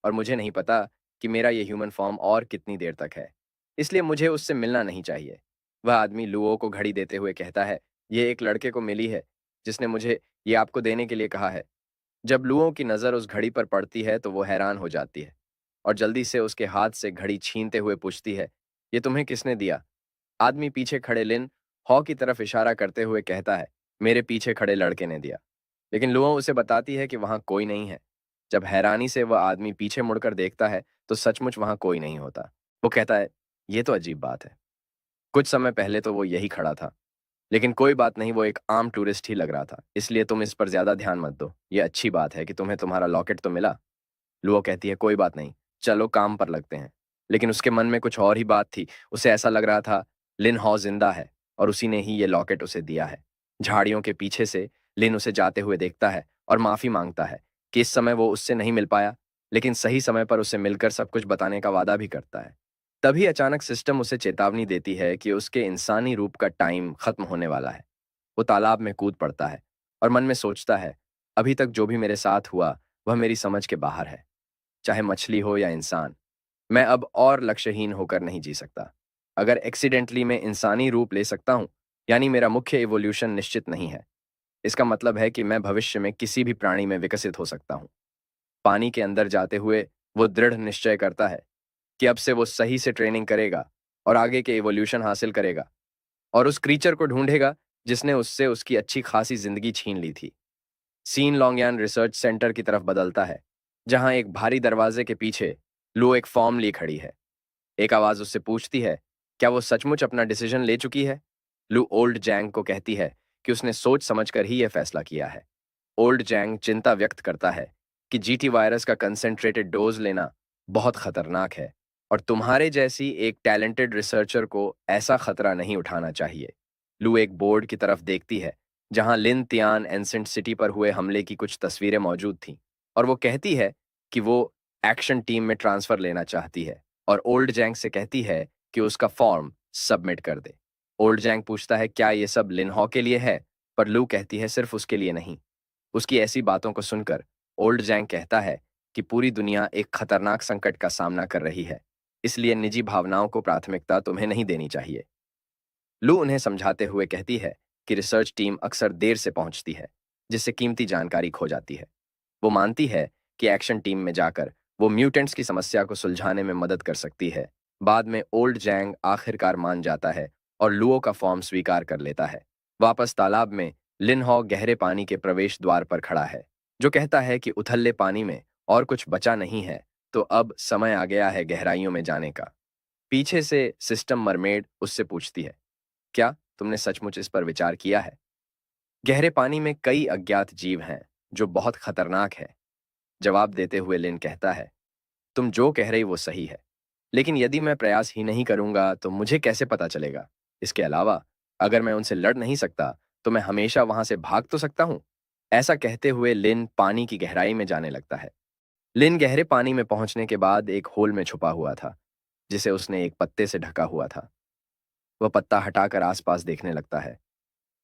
[SPEAKER 1] और मुझे नहीं पता कि मेरा ये ह्यूमन फॉर्म और कितनी देर तक है, इसलिए मुझे उससे मिलना नहीं चाहिए। वह आदमी लुओ को घड़ी देते हुए कहता है, ये एक लड़के को मिली है जिसने मुझे ये आपको देने के लिए कहा है। जब लुओ की नज़र उस घड़ी पर पड़ती है तो वो हैरान हो जाती है और जल्दी से उसके हाथ से घड़ी छीनते हुए पूछती है, ये तुम्हें किसने दिया? आदमी पीछे खड़े लिन हॉ की तरफ इशारा करते हुए कहता है, मेरे पीछे खड़े लड़के ने दिया। लेकिन लुओ उसे बताती है कि वहां कोई नहीं है। जब हैरानी से वह आदमी पीछे मुड़कर देखता है तो सचमुच वहां कोई नहीं होता। वो कहता है, ये तो अजीब बात है, कुछ समय पहले तो वो यही खड़ा था। लेकिन कोई बात नहीं, वो एक आम टूरिस्ट ही लग रहा था, इसलिए तुम इस पर ज्यादा ध्यान मत दो। ये अच्छी बात है कि तुम्हें तुम्हारा लॉकेट तो मिला। लुओ कहती है, कोई बात नहीं, चलो काम पर लगते हैं। लेकिन उसके मन में कुछ और ही बात थी। उसे ऐसा लग रहा था लिन हॉ जिंदा है और उसी ने ही ये लॉकेट उसे दिया है। झाड़ियों के पीछे से लिन उसे जाते हुए देखता है और माफी मांगता है कि इस समय वो उससे नहीं मिल पाया, लेकिन सही समय पर उसे मिलकर सब कुछ बताने का वादा भी करता है। तभी अचानक सिस्टम उसे चेतावनी देती है कि उसके इंसानी रूप का टाइम खत्म होने वाला है। वो तालाब में कूद पड़ता है और मन में सोचता है, अभी तक जो भी मेरे साथ हुआ वह मेरी समझ के बाहर है। चाहे मछली हो या इंसान, मैं अब और लक्ष्यहीन होकर नहीं जी सकता। अगर एक्सीडेंटली मैं इंसानी रूप ले सकता हूं, यानी मेरा मुख्य इवोल्यूशन निश्चित नहीं है। इसका मतलब है कि मैं भविष्य में किसी भी प्राणी में विकसित हो सकता हूं। पानी के अंदर जाते हुए वो दृढ़ निश्चय करता है कि अब से वो सही से ट्रेनिंग करेगा और आगे के इवोल्यूशन हासिल करेगा और उस क्रीचर को ढूंढेगा जिसने उससे उसकी अच्छी खासी जिंदगी छीन ली थी। सीन लॉन्गयान रिसर्च सेंटर की तरफ बदलता है, जहां एक भारी दरवाजे के पीछे लू एक फॉर्म ली खड़ी है। एक आवाज उससे पूछती है, क्या वो सचमुच अपना डिसीजन ले चुकी है? लू ओल्ड जैंग को कहती है कि उसने सोच समझकर ही यह फैसला किया है। ओल्ड जैंग चिंता व्यक्त करता है कि जीटी वायरस का कंसेंट्रेटेड डोज लेना बहुत खतरनाक है और तुम्हारे जैसी एक टैलेंटेड रिसर्चर को ऐसा खतरा नहीं उठाना चाहिए। लू एक बोर्ड की तरफ देखती है जहां लिन तियान एंसेंट सिटी पर हुए हमले की कुछ तस्वीरें मौजूद थीं, और वो कहती है कि वो एक्शन टीम में ट्रांसफर लेना चाहती है और ओल्ड जैंग से कहती है कि उसका फॉर्म सबमिट कर दे। ओल्ड जैंग पूछता है, क्या ये सब लिन हॉ के लिए है? पर लू कहती है, सिर्फ उसके लिए नहीं। उसकी ऐसी बातों को सुनकर ओल्ड जैंग कहता है कि पूरी दुनिया एक खतरनाक संकट का सामना कर रही है, इसलिए निजी भावनाओं को प्राथमिकता तुम्हें नहीं देनी चाहिए। लू उन्हें समझाते हुए कहती है कि रिसर्च टीम अक्सर देर से पहुंचती है, जिससे कीमती जानकारी खो जाती है। वो मानती है कि एक्शन टीम में जाकर वो म्यूटेंट्स की समस्या को सुलझाने में मदद कर सकती है। बाद में ओल्ड जैंग आखिरकार मान जाता है और लुओ का फॉर्म स्वीकार कर लेता है। वापस तालाब में लिनहॉ गहरे पानी के प्रवेश द्वार पर खड़ा है, जो कहता है कि उथले पानी में और कुछ बचा नहीं है, तो अब समय आ गया है गहराइयों में जाने का। पीछे से सिस्टम मरमेड उससे पूछती है, क्या तुमने सचमुच इस पर विचार किया है? गहरे पानी में कई अज्ञात जीव हैं जो बहुत खतरनाक है। जवाब देते हुए लिन कहता है, तुम जो कह रही वो सही है, लेकिन यदि मैं प्रयास ही नहीं करूंगा तो मुझे कैसे पता चलेगा? इसके अलावा अगर मैं उनसे लड़ नहीं सकता तो मैं हमेशा वहां से भाग तो सकता हूं। ऐसा कहते हुए लिन पानी की गहराई में जाने लगता है। लिन गहरे पानी में पहुंचने के बाद एक होल में छुपा हुआ था, जिसे उसने एक पत्ते से ढका हुआ था। वह पत्ता हटाकर आसपास देखने लगता है।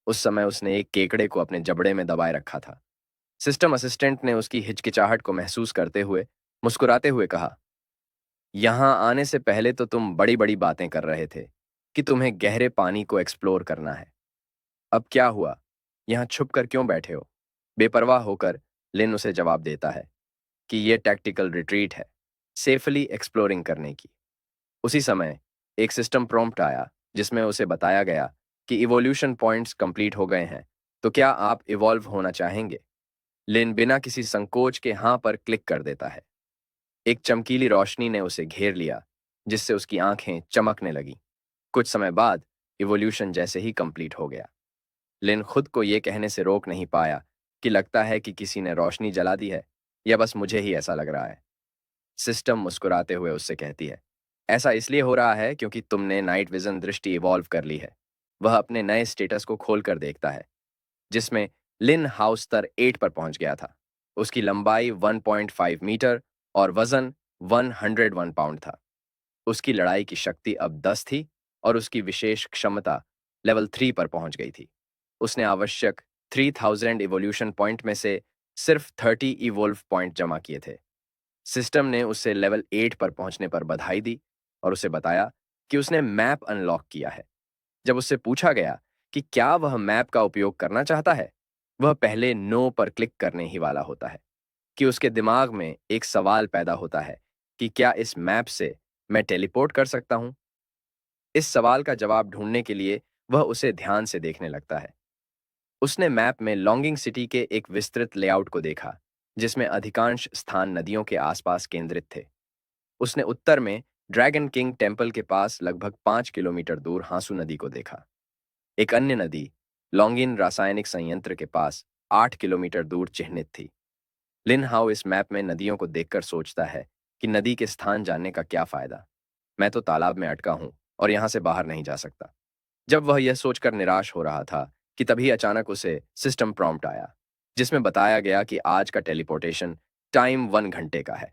[SPEAKER 1] उस समय उसने एक केकड़े को अपने जबड़े में दबाए रखा था। सिस्टम असिस्टेंट ने उसकी हिचकिचाहट को महसूस करते हुए मुस्कुराते हुए कहा, यहां आने से पहले तो तुम बड़ी बड़ी बातें कर रहे थे कि तुम्हें गहरे पानी को एक्सप्लोर करना है। अब क्या हुआ? यहां छुप कर क्यों बैठे हो? बेपरवाह होकर लिन उसे जवाब देता है कि यह टैक्टिकल रिट्रीट है, सेफली एक्सप्लोरिंग करने की। उसी समय एक सिस्टम प्रॉम्प्ट आया जिसमें उसे बताया गया कि इवोल्यूशन पॉइंट्स कंप्लीट हो गए हैं, तो क्या आप इवॉल्व होना चाहेंगे? लिन बिना किसी संकोच के हाँ पर क्लिक कर देता है। एक चमकीली रोशनी ने उसे घेर लिया, जिससे उसकी आंखें चमकने लगीं। कुछ समय बाद इवोल्यूशन जैसे ही कंप्लीट हो गया, लिन खुद को ये कहने से रोक नहीं पाया कि लगता है कि किसी ने रोशनी जला दी है, या बस मुझे ही ऐसा लग रहा है? सिस्टम मुस्कुराते हुए उससे कहती है, ऐसा इसलिए हो रहा है क्योंकि तुमने नाइट विजन दृष्टि इवॉल्व कर ली है। वह अपने नए स्टेटस को खोल कर देखता है, जिसमें लिन हाउस स्तर 8 पर पहुंच गया था। उसकी लंबाई 1.5 मीटर और वजन 101 पाउंड था। उसकी लड़ाई की शक्ति अब 10 थी और उसकी विशेष क्षमता लेवल 3 पर पहुंच गई थी। उसने आवश्यक 3000 इवोल्यूशन पॉइंट में से सिर्फ 30 इवोल्व पॉइंट जमा किए थे। सिस्टम ने उसे लेवल 8 पर पहुंचने पर बधाई दी और उसे बताया कि उसने मैप अनलॉक किया है। जब उससे पूछा गया कि क्या वह मैप का उपयोग करना चाहता है, वह पहले नो पर क्लिक करने ही वाला होता है कि उसके दिमाग में एक सवाल पैदा होता है कि क्या इस मैप से मैं टेलीपोर्ट कर सकता हूं? इस सवाल का जवाब ढूंढने के लिए वह उसे ध्यान से देखने लगता है। उसने मैप में लॉन्गिंग सिटी के एक विस्तृत लेआउट को देखा, जिसमें अधिकांश स्थान नदियों के आसपास केंद्रित थे। उसने उत्तर में ड्रैगन किंग टेम्पल के पास लगभग 5 किलोमीटर दूर हांसू नदी को देखा। एक अन्य नदी लॉन्गिन रासायनिक संयंत्र के पास 8 किलोमीटर दूर चिह्नित थी। लिन हाउ इस मैप में नदियों को देखकर सोचता है कि नदी के स्थान जानने का क्या फायदा। मैं तो तालाब में अटका हूं और यहां से बाहर नहीं जा सकता। जब वह यह सोचकर निराश हो रहा था कि तभी अचानक उसे सिस्टम प्रॉम्प्ट आया, जिसमें बताया गया कि आज का टेलीपोर्टेशन टाइम 1 घंटे का है।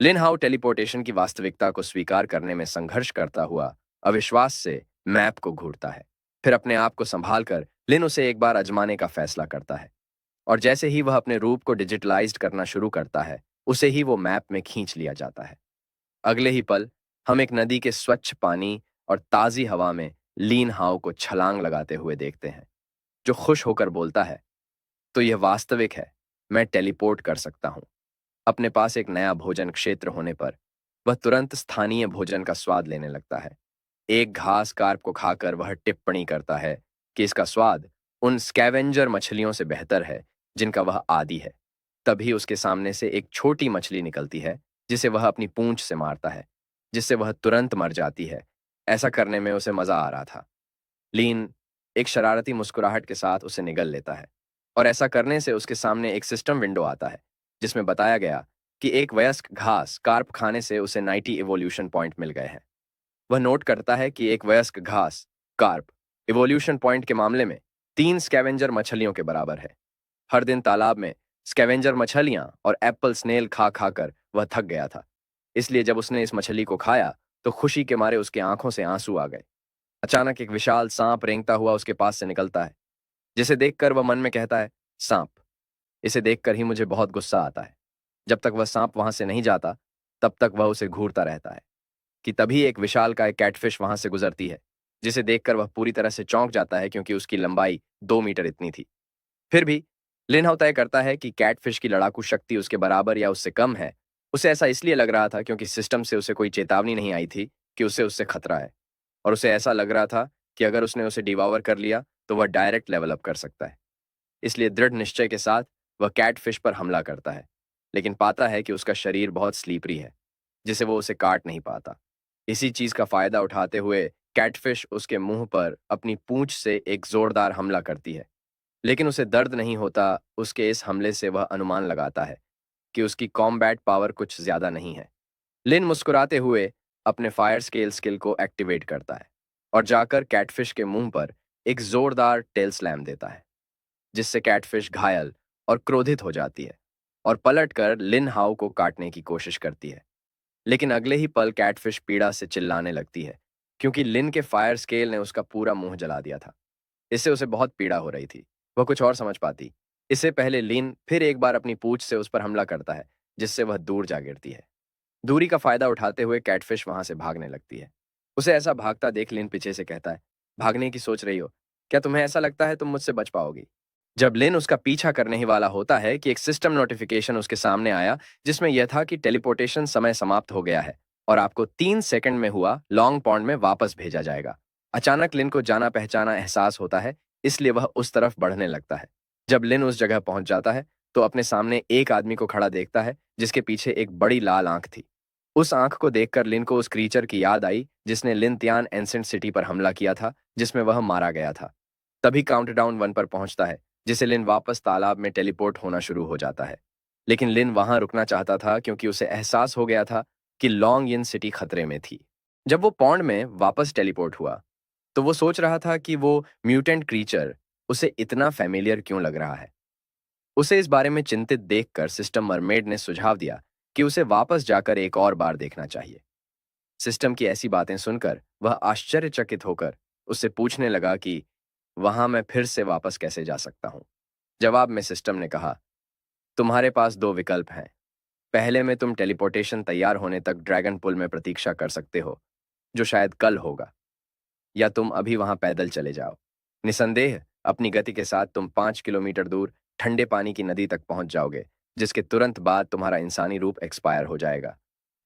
[SPEAKER 1] लिन हाउ टेलीपोर्टेशन की वास्तविकता को स्वीकार करने में संघर्ष करता हुआ अविश्वास से मैप को घूरता है। फिर अपने आप को संभाल कर लिन उसे एक बार आजमाने का फैसला करता है, और जैसे ही वह अपने रूप को डिजिटलाइज्ड करना शुरू करता है, उसे ही वो मैप में खींच लिया जाता है। अगले ही पल हम एक नदी के स्वच्छ पानी और ताजी हवा में लीन हाउ को छलांग लगाते हुए देखते हैं, जो खुश होकर बोलता है, तो यह वास्तविक है, मैं टेलीपोर्ट कर सकता हूं। अपने पास एक नया भोजन क्षेत्र होने पर वह तुरंत स्थानीय भोजन का स्वाद लेने लगता है। एक घास कार्प को खाकर वह टिप्पणी करता है कि इसका स्वाद उन स्कैवेंजर मछलियों से बेहतर है जिनका वह आदी है। तभी उसके सामने से एक छोटी मछली निकलती है, जिसे वह अपनी पूंछ से मारता है, जिससे वह तुरंत मर जाती है। ऐसा करने में उसे मजा आ रहा था। लीन एक शरारती मुस्कुराहट के साथ उसे निगल लेता है, और ऐसा करने से उसके सामने एक सिस्टम विंडो आता है, जिसमें बताया गया कि एक वयस्क घास कार्प खाने से उसे 90 इवोल्यूशन पॉइंट मिल गए हैं। वह नोट करता है कि एक वयस्क घास कार्प इवोल्यूशन पॉइंट के मामले में 3 स्कैवेंजर मछलियों के बराबर है। हर दिन तालाब में स्कैवेंजर मछलियां और एप्पल स्नेल खा खाकर वह थक गया था। इसलिए जब उसने इस मछली को खाया तो खुशी के मारे उसकी आंखों से आंसू आ गए। अचानक एक विशाल सांप रेंगता हुआ उसके पास से निकलता है, जिसे देखकर वह मन में कहता है, सांप। इसे देखकर ही मुझे बहुत गुस्सा आता है। जब तक वह सांप वहां से नहीं जाता, तब तक वह उसे घूरता रहता है कि तभी एक विशालकाय कैटफिश वहां से गुजरती है, जिसे देखकर वह पूरी तरह से चौंक जाता है क्योंकि उसकी लंबाई 2 मीटर इतनी थी। फिर भी लिनहाउ तय करता है कि कैटफिश की लड़ाकू शक्ति उसके बराबर या उससे कम है। उसे ऐसा इसलिए लग रहा था क्योंकि सिस्टम से उसे कोई चेतावनी नहीं आई थी कि उसे उससे खतरा है, और उसे ऐसा लग रहा था कि अगर उसने उसे डिवावर कर लिया तो वह डायरेक्ट लेवल अप कर सकता है। इसलिए दृढ़ निश्चय के साथ वह कैटफिश पर हमला करता है, लेकिन पाता है कि उसका शरीर बहुत स्लीपरी है, जिसे वो उसे काट नहीं पाता। इसी चीज का फायदा उठाते हुए कैटफिश उसके मुंह पर अपनी पूंछ से एक जोरदार हमला करती है, लेकिन उसे दर्द नहीं होता। उसके इस हमले से वह अनुमान लगाता है कि उसकी कॉम्बैट पावर कुछ ज्यादा नहीं है। लिन मुस्कुराते हुए अपने फायर स्केल स्किल को एक्टिवेट करता है और जाकर कैटफिश के मुंह पर एक जोरदार टेल स्लैम देता है, जिससे कैटफिश घायल और क्रोधित हो जाती है और पलटकर लिन हाउ को काटने की कोशिश करती है। लेकिन अगले ही पल कैटफिश पीड़ा से चिल्लाने लगती है, क्योंकि लिन के फायर स्केल ने उसका पूरा मुंह जला दिया था। इससे उसे बहुत पीड़ा हो रही थी। वह कुछ और समझ पाती। इससे पहले लिन फिर एक बार अपनी पूंछ से उस पर हमला करता है, जिससे वह दूर जा गिरती है। दूरी का फायदा उठाते हुए कैटफिश वहां से भागने लगती है। उसे ऐसा भागता देख लिन पीछे से कहता है, भागने की सोच रही हो? क्या तुम्हें ऐसा लगता है तुम मुझसे बच पाओगी? जब लिन उसका पीछा करने ही वाला होता है कि एक सिस्टम नोटिफिकेशन उसके सामने आया, जिसमें यह था कि टेलीपोर्टेशन समय समाप्त हो गया है और आपको 3 सेकंड में हुआ लॉन्ग पॉन्ड में वापस भेजा जाएगा। अचानक लिन को जाना पहचाना एहसास होता है, इसलिए वह उस तरफ बढ़ने लगता है। जब लिन उस जगह पहुंच जाता है तो अपने सामने एक आदमी को खड़ा देखता है, जिसके पीछे एक बड़ी लाल आंख थी। उस आंख को देखकर लिन को उस क्रीचर की याद आई जिसने लिन तियान एंसेंट सिटी पर हमला किया था, जिसमें वह मारा गया था। तभी काउंटडाउन 1 पर पहुंचता है जिससे लिन वापस तालाब में टेलीपोर्ट होना शुरू हो जाता है। लेकिन लिन वहां रुकना चाहता था क्योंकि उसे एहसास हो गया था कि लॉन्ग इन सिटी खतरे में थी। जब वो पॉन्ड में वापस टेलीपोर्ट हुआ तो वो सोच रहा था कि वो म्यूटेंट क्रीचर उसे इतना फैमिलियर क्यों लग रहा है। उसे इस बारे में चिंतित देखकर सिस्टम मरमेड ने सुझाव दिया कि उसे वापस जाकर एक और बार देखना चाहिए। सिस्टम की ऐसी बातें सुनकर वह आश्चर्यचकित होकर उससे पूछने लगा कि वहां मैं फिर से वापस कैसे जा सकता हूं। जवाब में सिस्टम ने कहा, तुम्हारे पास दो विकल्प हैं। पहले में तुम टेलीपोर्टेशन तैयार होने तक ड्रैगन पुल में प्रतीक्षा कर सकते हो, जो शायद कल होगा, या तुम अभी वहां पैदल चले जाओ। निसंदेह अपनी गति के साथ तुम 5 किलोमीटर दूर ठंडे पानी की नदी तक पहुंच जाओगे, जिसके तुरंत बाद तुम्हारा इंसानी रूप एक्सपायर हो जाएगा।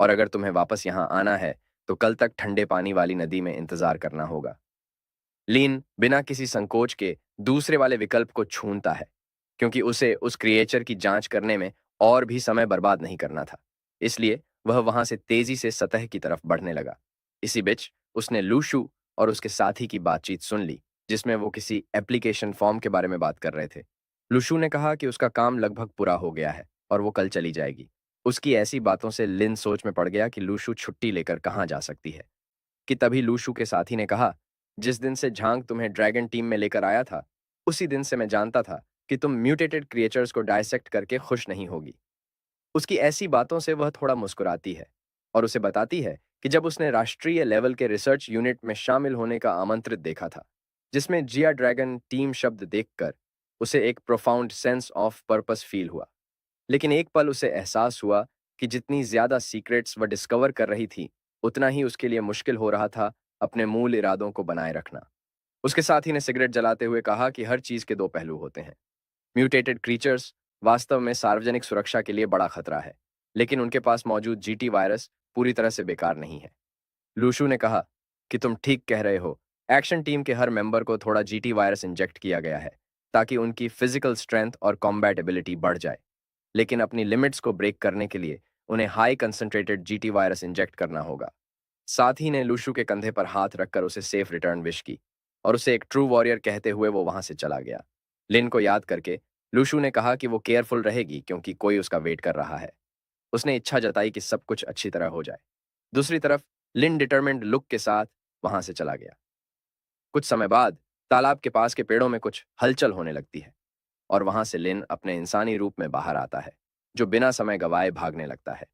[SPEAKER 1] और अगर तुम्हें वापस यहाँ आना है तो कल तक ठंडे पानी वाली नदी में इंतजार करना होगा। लीन बिना किसी संकोच के दूसरे वाले विकल्प को छूनता है, क्योंकि उसे उस क्रिएचर की जांच करने में और भी समय बर्बाद नहीं करना था। इसलिए वह वहां से तेजी से सतह की तरफ बढ़ने लगा। इसी बीच उसने लूशु और उसके साथी की बातचीत सुन ली, जिसमें वो किसी एप्लीकेशन फॉर्म के बारे में बात कर रहे थे। लूशु ने कहा कि उसका काम लगभग पूरा हो गया है और वो कल चली जाएगी। उसकी ऐसी बातों से लिन सोच में पड़ गया कि लूशु छुट्टी लेकर कहाँ जा सकती है। कि तभी लूशु के साथी ने कहा, जिस दिन से झांग तुम्हें ड्रैगन टीम में लेकर आया था, उसी दिन से मैं जानता था कि तुम म्यूटेटेड क्रिएचर्स को डायसेक्ट करके खुश नहीं होगी। उसकी ऐसी बातों से वह थोड़ा मुस्कुराती है और उसे बताती है कि जब उसने राष्ट्रीय लेवल के रिसर्च यूनिट में शामिल होने का आमंत्रित देखा था, जिसमें जिया ड्रैगन टीम शब्द देखकर उसे एक profound sense of purpose feel हुआ। लेकिन एक पल उसे एहसास हुआ कि जितनी ज्यादा सीक्रेट्स वह डिस्कवर कर रही थी, उतना ही उसके लिए मुश्किल हो रहा था अपने मूल इरादों को बनाए रखना। उसके साथी ने सिगरेट जलाते हुए कहा कि हर चीज के दो पहलू होते हैं। म्यूटेटेड क्रीचर्स वास्तव में सार्वजनिक सुरक्षा के लिए बड़ा खतरा है, लेकिन उनके पास मौजूद जीटी वायरस पूरी तरह से बेकार नहीं है। लूशु ने कहा कि तुम ठीक कह रहे हो। एक्शन टीम के हर मेंबर को थोड़ा जीटी वायरस इंजेक्ट किया गया है, ताकि उनकी फिजिकल स्ट्रेंथ और कॉम्बैट एबिलिटी बढ़ जाए। लेकिन अपनी लिमिट्स को ब्रेक करने के लिए उन्हें high concentrated GT virus inject करना होगा। साथ ही ने लूशु के कंधे पर हाथ रखकर उसे सेफ रिटर्न विश की और उसे एक ट्रू वॉरियर कहते हुए वो वहां से चला गया। लिन को याद करके लूशु ने कहा कि वो केयरफुल रहेगी क्योंकि कोई उसका वेट कर रहा है। उसने इच्छा जताई कि सब कुछ अच्छी तरह हो जाए। दूसरी तरफ लिन डिटरमिन्ड लुक के साथ वहां से चला गया। कुछ समय बाद तालाब के पास के पेड़ों में कुछ हलचल होने लगती है और वहां से लिन अपने इंसानी रूप में बाहर आता है, जो बिना समय गवाए भागने लगता है।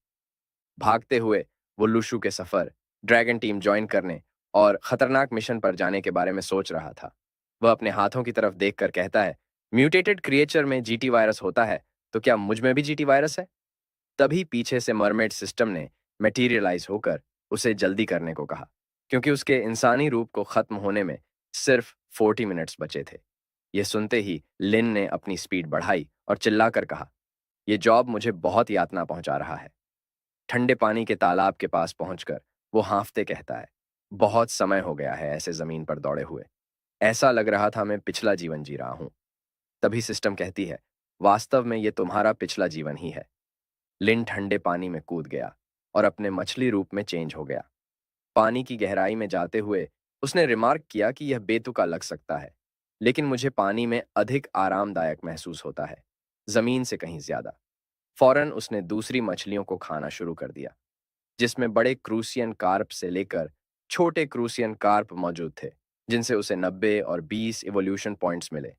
[SPEAKER 1] भागते हुए वो लूशु के सफर, ड्रैगन टीम ज्वाइन करने और खतरनाक मिशन पर जाने के बारे में सोच रहा था। वह अपने हाथों की तरफ देखकर कहता है, म्यूटेटेड क्रिएचर में जीटी वायरस होता है, तो क्या मुझ में भी जीटी वायरस है? तभी पीछे से मरमेड सिस्टम ने मटेरियलाइज होकर उसे जल्दी करने को कहा, क्योंकि उसके इंसानी रूप को खत्म होने में सिर्फ 40 मिनट्स बचे थे। यह सुनते ही लिन ने अपनी स्पीड बढ़ाई और चिल्लाकर कहा, यह जॉब मुझे बहुत यातना पहुंचा रहा है। ठंडे पानी के तालाब के पास पहुंचकर वो हांफते कहता है, बहुत समय हो गया है ऐसे जमीन पर दौड़े हुए। ऐसा लग रहा था मैं पिछला जीवन जी रहा हूं। तभी सिस्टम कहती है, वास्तव में ये तुम्हारा पिछला जीवन ही है। लिन ठंडे पानी में कूद गया और अपने मछली रूप में चेंज हो गया। पानी की गहराई में जाते हुए उसने रिमार्क किया कि यह बेतुका लग सकता है, लेकिन मुझे पानी में अधिक आरामदायक महसूस होता है, जमीन से कहीं ज्यादा। फौरन उसने दूसरी मछलियों को खाना शुरू कर दिया, जिसमें बड़े क्रूसियन कार्प से लेकर छोटे क्रूसियन कार्प मौजूद थे, जिनसे उसे 90 और 20 इवोल्यूशन पॉइंट्स मिले।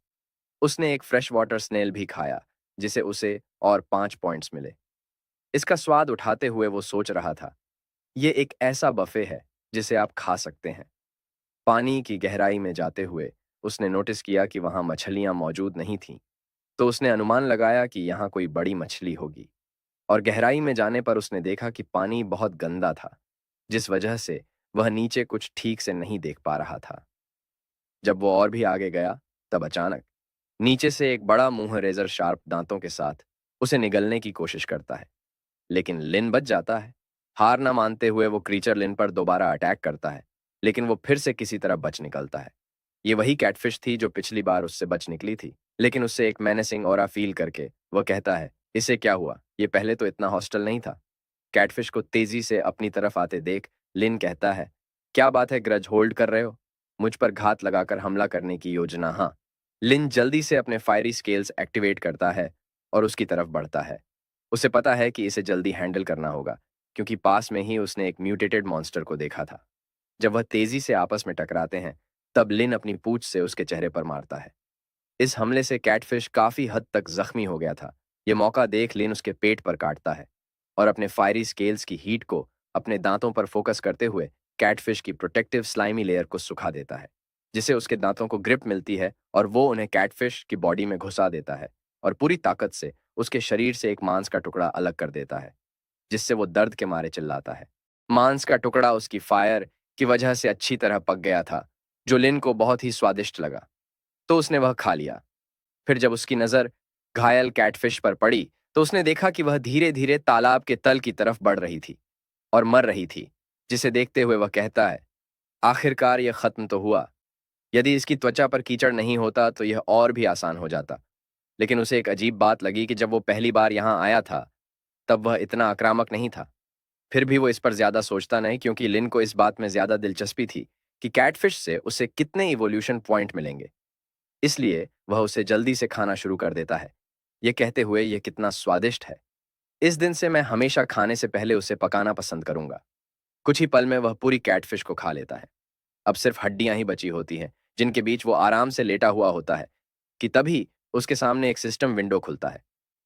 [SPEAKER 1] उसने एक फ्रेश वाटर स्नेल भी खाया, जिसे उसे और 5 पॉइंट्स मिले। इसका स्वाद उठाते हुए वो सोच रहा था, ये एक ऐसा बफे है जिसे आप खा सकते हैं। पानी की गहराई में जाते हुए उसने नोटिस किया कि वहां मछलियां मौजूद नहीं थीं, तो उसने अनुमान लगाया कि यहाँ कोई बड़ी मछली होगी। और गहराई में जाने पर उसने देखा कि पानी बहुत गंदा था, जिस वजह से वह नीचे कुछ ठीक से नहीं देख पा रहा था। जब वो और भी आगे गया, तब अचानक नीचे से एक बड़ा मुंह रेजर शार्प दांतों के साथ उसे निगलने की कोशिश करता है, लेकिन लिन बच जाता है। हार ना मानते हुए वो क्रीचर लिन पर दोबारा अटैक करता है, लेकिन वो फिर से किसी तरह बच निकलता है। ये वही कैटफिश थी जो पिछली बार उससे बच निकली थी, लेकिन उससे एक मेनेसिंग ऑरा फील करके वह कहता है, इसे क्या हुआ? ये पहले तो इतना हॉस्टल नहीं था। कैटफिश को तेजी से अपनी तरफ आते देख लिन कहता है, क्या बात है, ग्रज होल्ड कर रहे हो? मुझ पर घात लगाकर हमला करने की योजना? हाँ। लिन जल्दी से अपने फायरी स्केल्स एक्टिवेट करता है और उसकी तरफ बढ़ता है। उसे पता है कि इसे जल्दी हैंडल करना होगा, क्योंकि पास में ही उसने एक म्यूटेटेड मॉन्स्टर को देखा था। जब वह तेजी से आपस में टकराते हैं, तब लिन अपनी पूंछ से उसके चेहरे पर मारता है। इस हमले से कैटफिश काफी हद तक जख्मी हो गया था। यह मौका देख लिन उसके पेट पर काटता है और अपने फायरी स्केल्स की हीट को अपने दांतों पर फोकस करते हुए कैटफिश की प्रोटेक्टिव स्लाइमी लेयर को सुखा देता है, जिससे उसके दांतों को ग्रिप मिलती है और वो उन्हें कैटफिश की बॉडी में घुसा देता है और पूरी ताकत से उसके शरीर से एक मांस का टुकड़ा अलग कर देता है, जिससे वो दर्द के मारे चिल्लाता है। मांस का टुकड़ा उसकी फायर की वजह से अच्छी तरह पक गया था, जो लिन को बहुत ही स्वादिष्ट लगा, तो उसने वह खा लिया। फिर जब उसकी नजर घायल कैटफिश पर पड़ी, तो उसने देखा कि वह धीरे धीरे तालाब के तल की तरफ बढ़ रही थी और मर रही थी, जिसे देखते हुए वह कहता है, आखिरकार यह खत्म तो हुआ। यदि इसकी त्वचा पर कीचड़ नहीं होता तो यह और भी आसान हो जाता। लेकिन उसे एक अजीब बात लगी कि जब वो पहली बार यहाँ आया था, तब वह इतना आक्रामक नहीं था। फिर भी वो इस पर ज्यादा सोचता नहीं, क्योंकि लिन को इस बात में ज्यादा दिलचस्पी थी कि कैटफिश से उसे कितने इवोल्यूशन पॉइंट मिलेंगे। इसलिए वह उसे जल्दी से खाना शुरू कर देता है, ये कहते हुए यह कितना स्वादिष्ट है। इस दिन से मैं हमेशा खाने से पहले उसे पकाना पसंद करूंगा। कुछ ही पल में वह पूरी कैटफिश को खा लेता है। अब सिर्फ हड्डियां ही बची होती हैं, जिनके बीच वो आराम से लेटा हुआ होता है, कि तभी उसके सामने एक सिस्टम विंडो खुलता है,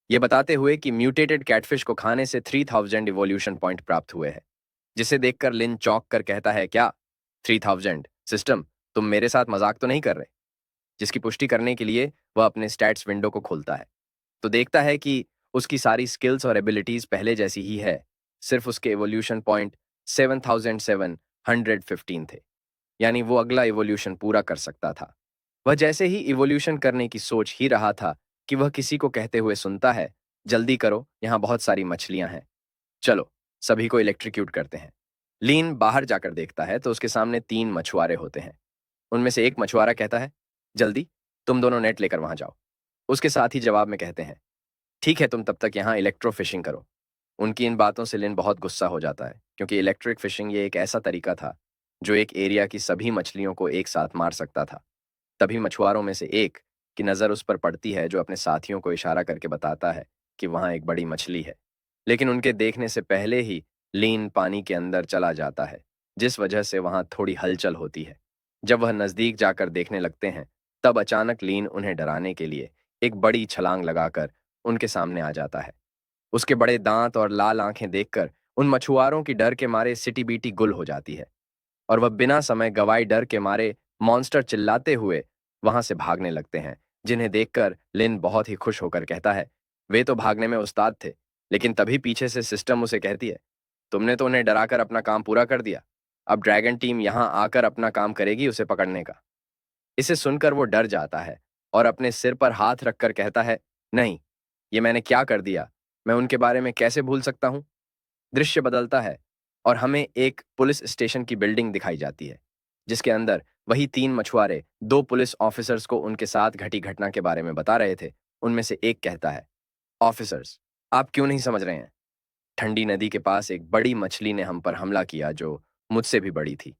[SPEAKER 1] ये बताते हुए कि म्यूटेटेड कैटफिश को खाने से 3000 इवोल्यूशन पॉइंट प्राप्त हुए हैं। जिसे देखकर लिन चौंक कर कहता है, क्या 3000 सिस्टम, तुम मेरे साथ मजाक तो नहीं कर रहे? जिसकी पुष्टि करने के लिए वह अपने स्टैट्स विंडो को खोलता है, तो देखता है कि उसकी सारी स्किल्स और एबिलिटीज पहले जैसी ही है। सिर्फ उसके इवोल्यूशन पॉइंट 7715 थे, यानी वो अगला इवोल्यूशन पूरा कर सकता था। वह जैसे ही इवोल्यूशन करने की सोच ही रहा था कि वह किसी को कहते हुए सुनता है, जल्दी करो, यहाँ बहुत सारी मछलियां हैं, चलो सभी को इलेक्ट्रिक्यूट करते हैं। लीन बाहर जाकर देखता है तो उसके सामने 3 मछुआरे होते हैं। उनमें से एक मछुआरा कहता है, जल्दी, तुम दोनों नेट लेकर वहां जाओ। उसके साथ ही जवाब में कहते हैं, ठीक है, तुम तब तक यहाँ इलेक्ट्रो फिशिंग करो। उनकी इन बातों से लिन बहुत गुस्सा हो जाता है, क्योंकि इलेक्ट्रिक फिशिंग ये एक ऐसा तरीका था जो एक एरिया की सभी मछलियों को एक साथ मार सकता था। तभी मछुआरों में से एक की नज़र उस पर पड़ती है, जो अपने साथियों को इशारा करके बताता है कि वहां एक बड़ी मछली है। लेकिन उनके देखने से पहले ही लीन पानी के अंदर चला जाता है, जिस वजह से वहां थोड़ी हलचल होती है। जब वह नजदीक जाकर देखने लगते हैं, तब अचानक लीन उन्हें डराने के लिए एक बड़ी छलांग लगाकर उनके सामने आ जाता है। उसके बड़े दांत और लाल आंखें देखकर उन मछुआरों की डर के मारे सिटी बीटी गुल हो जाती है और वह बिना समय गवाए डर के मारे मॉन्स्टर चिल्लाते हुए वहां से भागने लगते हैं, जिन्हें देखकर लिन बहुत ही खुश होकर कहता है, वे तो भागने में उस्ताद थे। लेकिन तभी पीछे से सिस्टम उसे कहती है, तुमने तो उन्हें डराकर अपना काम पूरा कर दिया। अब ड्रैगन टीम यहां आकर अपना काम करेगी उसे पकड़ने का। इसे सुनकर वो डर जाता है और अपने सिर पर हाथ रखकर कहता है, नहीं, ये मैंने क्या कर दिया? मैं उनके बारे में कैसे भूल सकता हूं? दृश्य बदलता है और हमें एक पुलिस स्टेशन की बिल्डिंग दिखाई जाती है, जिसके अंदर वही 3 मछुआरे 2 पुलिस ऑफिसर्स को उनके साथ घटी घटना के बारे में बता रहे थे। उनमें से एक कहता है, ऑफिसर्स, आप क्यों नहीं समझ रहे हैं? ठंडी नदी के पास एक बड़ी मछली ने हम पर हमला किया, जो मुझसे भी बड़ी थी।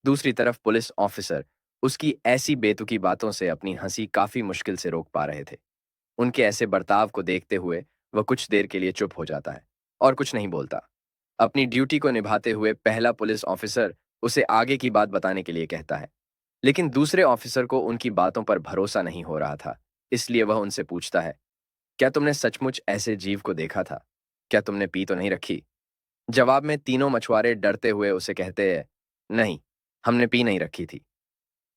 [SPEAKER 1] दूसरी तरफ पुलिस ऑफिसर उसकी ऐसी बेतुकी बातों से अपनी हंसी काफी मुश्किल से रोक पा रहे थे। उनके ऐसे बर्ताव को देखते हुए वह कुछ देर के लिए चुप हो जाता है और कुछ नहीं बोलता। अपनी ड्यूटी को निभाते हुए पहला पुलिस ऑफिसर उसे आगे की बात बताने के लिए कहता है, लेकिन दूसरे ऑफिसर को उनकी बातों पर भरोसा नहीं हो रहा था। इसलिए वह उनसे पूछता है, क्या तुमने सचमुच ऐसे जीव को देखा था? क्या तुमने पी तो नहीं रखी? जवाब में तीनों मछुआरे डरते हुए उसे कहते हैं, नहीं, हमने पी नहीं रखी थी।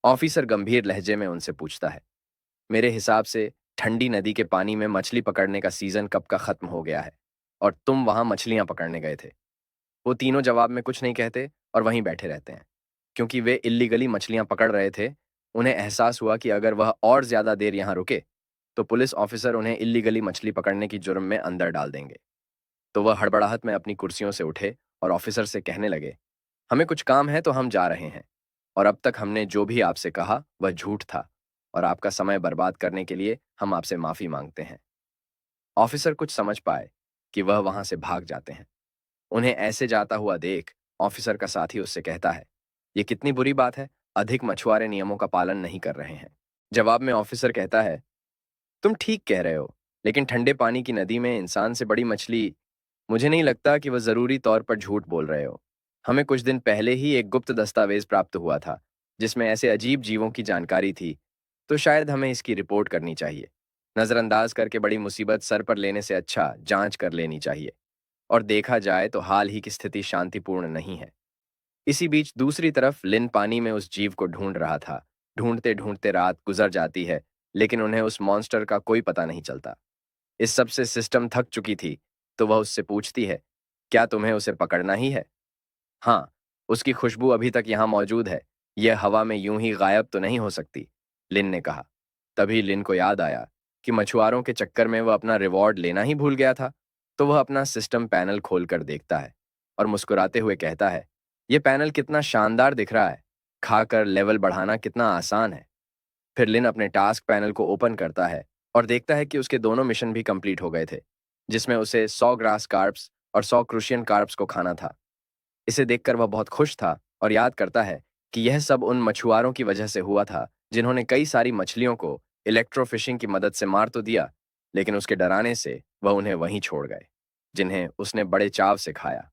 [SPEAKER 1] ऑफिसर गंभीर लहजे में उनसे पूछता है, मेरे हिसाब से ठंडी नदी के पानी में मछली पकड़ने का सीजन कब का खत्म हो गया है और तुम वहां मछलियां पकड़ने गए थे। वो तीनों जवाब में कुछ नहीं कहते और वहीं बैठे रहते हैं, क्योंकि वे इल्लीगली मछलियां पकड़ रहे थे। उन्हें एहसास हुआ कि अगर वह और ज्यादा देर यहां रुके, तो पुलिस ऑफिसर उन्हें इल्लीगली मछली पकड़ने की जुर्म में अंदर डाल देंगे। तो वह हड़बड़ाहट में अपनी कुर्सियों से उठे और ऑफिसर से कहने लगे, हमें कुछ काम है तो हम जा रहे हैं, और अब तक हमने जो भी आपसे कहा वह झूठ था, और आपका समय बर्बाद करने के लिए हम आपसे माफी मांगते हैं। ऑफिसर कुछ समझ पाए कि वह वहां से भाग जाते हैं। उन्हें ऐसे जाता हुआ देख ऑफिसर का साथी उससे कहता है, ये कितनी बुरी बात है, अधिक मछुआरे नियमों का पालन नहीं कर रहे हैं। जवाब में ऑफिसर कहता है, तुम ठीक कह रहे हो, लेकिन ठंडे पानी की नदी में इंसान से बड़ी मछली, मुझे नहीं लगता कि वह जरूरी तौर पर झूठ बोल रहे हो। हमें कुछ दिन पहले ही एक गुप्त दस्तावेज प्राप्त हुआ था, जिसमें ऐसे अजीब जीवों की जानकारी थी, तो शायद हमें इसकी रिपोर्ट करनी चाहिए। नजरअंदाज करके बड़ी मुसीबत सर पर लेने से अच्छा जांच कर लेनी चाहिए। और देखा जाए तो हाल ही की स्थिति शांतिपूर्ण नहीं है। इसी बीच दूसरी तरफ लिन पानी में उस जीव को ढूंढ रहा था। ढूंढते ढूंढते रात गुजर जाती है, लेकिन उन्हें उस मॉन्स्टर का कोई पता नहीं चलता। इस सब से सिस्टम थक चुकी थी, तो वह उससे पूछती है, क्या तुम्हें उसे पकड़ना ही है? हाँ, उसकी खुशबू अभी तक यहाँ मौजूद है, यह हवा में यूं ही गायब तो नहीं हो सकती, लिन ने कहा। तभी लिन को याद आया कि मछुआरों के चक्कर में वह अपना रिवॉर्ड लेना ही भूल गया था। तो वह अपना सिस्टम पैनल खोलकर देखता है और मुस्कुराते हुए कहता है, यह पैनल कितना शानदार दिख रहा है, खाकर लेवल बढ़ाना कितना आसान है। फिर लिन अपने टास्क पैनल को ओपन करता है और देखता है कि उसके दोनों मिशन भी कंप्लीट हो गए थे, जिसमें उसे 100 ग्रास कार्प्स और 100 क्रूशियन कार्प्स को खाना था। इसे देखकर वह बहुत खुश था और याद करता है कि यह सब उन मछुआरों की वजह से हुआ था, जिन्होंने कई सारी मछलियों को इलेक्ट्रोफिशिंग की मदद से मार तो दिया, लेकिन उसके डराने से वह उन्हें वहीं छोड़ गए, जिन्हें उसने बड़े चाव से खाया।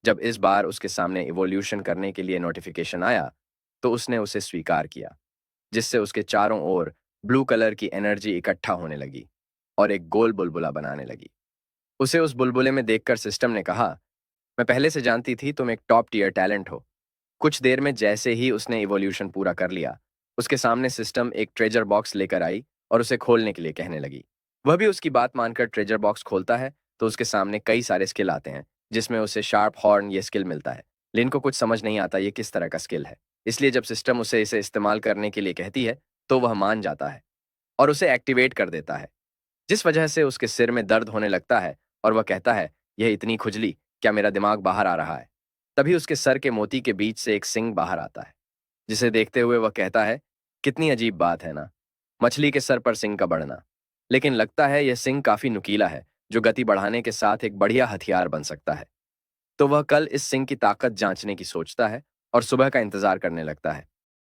[SPEAKER 1] जब इस बार उसके सामने इवोल्यूशन करने के लिए नोटिफिकेशन आया, तो उसने उसे स्वीकार किया, जिससे उसके चारों ओर ब्लू कलर की एनर्जी इकट्ठा होने लगी और एक गोल बुलबुला बनाने लगी। उसे उस बुलबुले में देखकर सिस्टम ने कहा, मैं पहले से जानती थी तुम एक टॉप टीयर टैलेंट हो। कुछ देर में जैसे ही उसने इवोल्यूशन पूरा कर लिया, उसके सामने सिस्टम एक ट्रेजर बॉक्स लेकर आई और उसे खोलने के लिए कहने लगी। वह भी उसकी बात मानकर ट्रेजर बॉक्स खोलता है, तो उसके सामने कई सारे स्किल आते हैं, जिसमें उसे शार्प हॉर्न ये स्किल मिलता है। लिन को कुछ समझ नहीं आता ये किस तरह का स्किल है, इसलिए जब सिस्टम उसे इसे इस्तेमाल करने के लिए कहती है, तो वह मान जाता है और उसे एक्टिवेट कर देता है, जिस वजह से उसके सिर में दर्द होने लगता है और वह कहता है, यह इतनी खुजली, क्या मेरा दिमाग बाहर आ रहा है? तभी उसके सर के मोती के बीच से एक सिंग बाहर आता है, जिसे देखते हुए वह कहता है, कितनी अजीब बात है ना, मछली के सर पर सिंग का बढ़ना। लेकिन लगता है यह सिंग काफी नुकीला है, जो गति बढ़ाने के साथ एक बढ़िया हथियार बन सकता है। तो वह कल इस सिंग की ताकत जांचने की सोचता है और सुबह का इंतजार करने लगता है।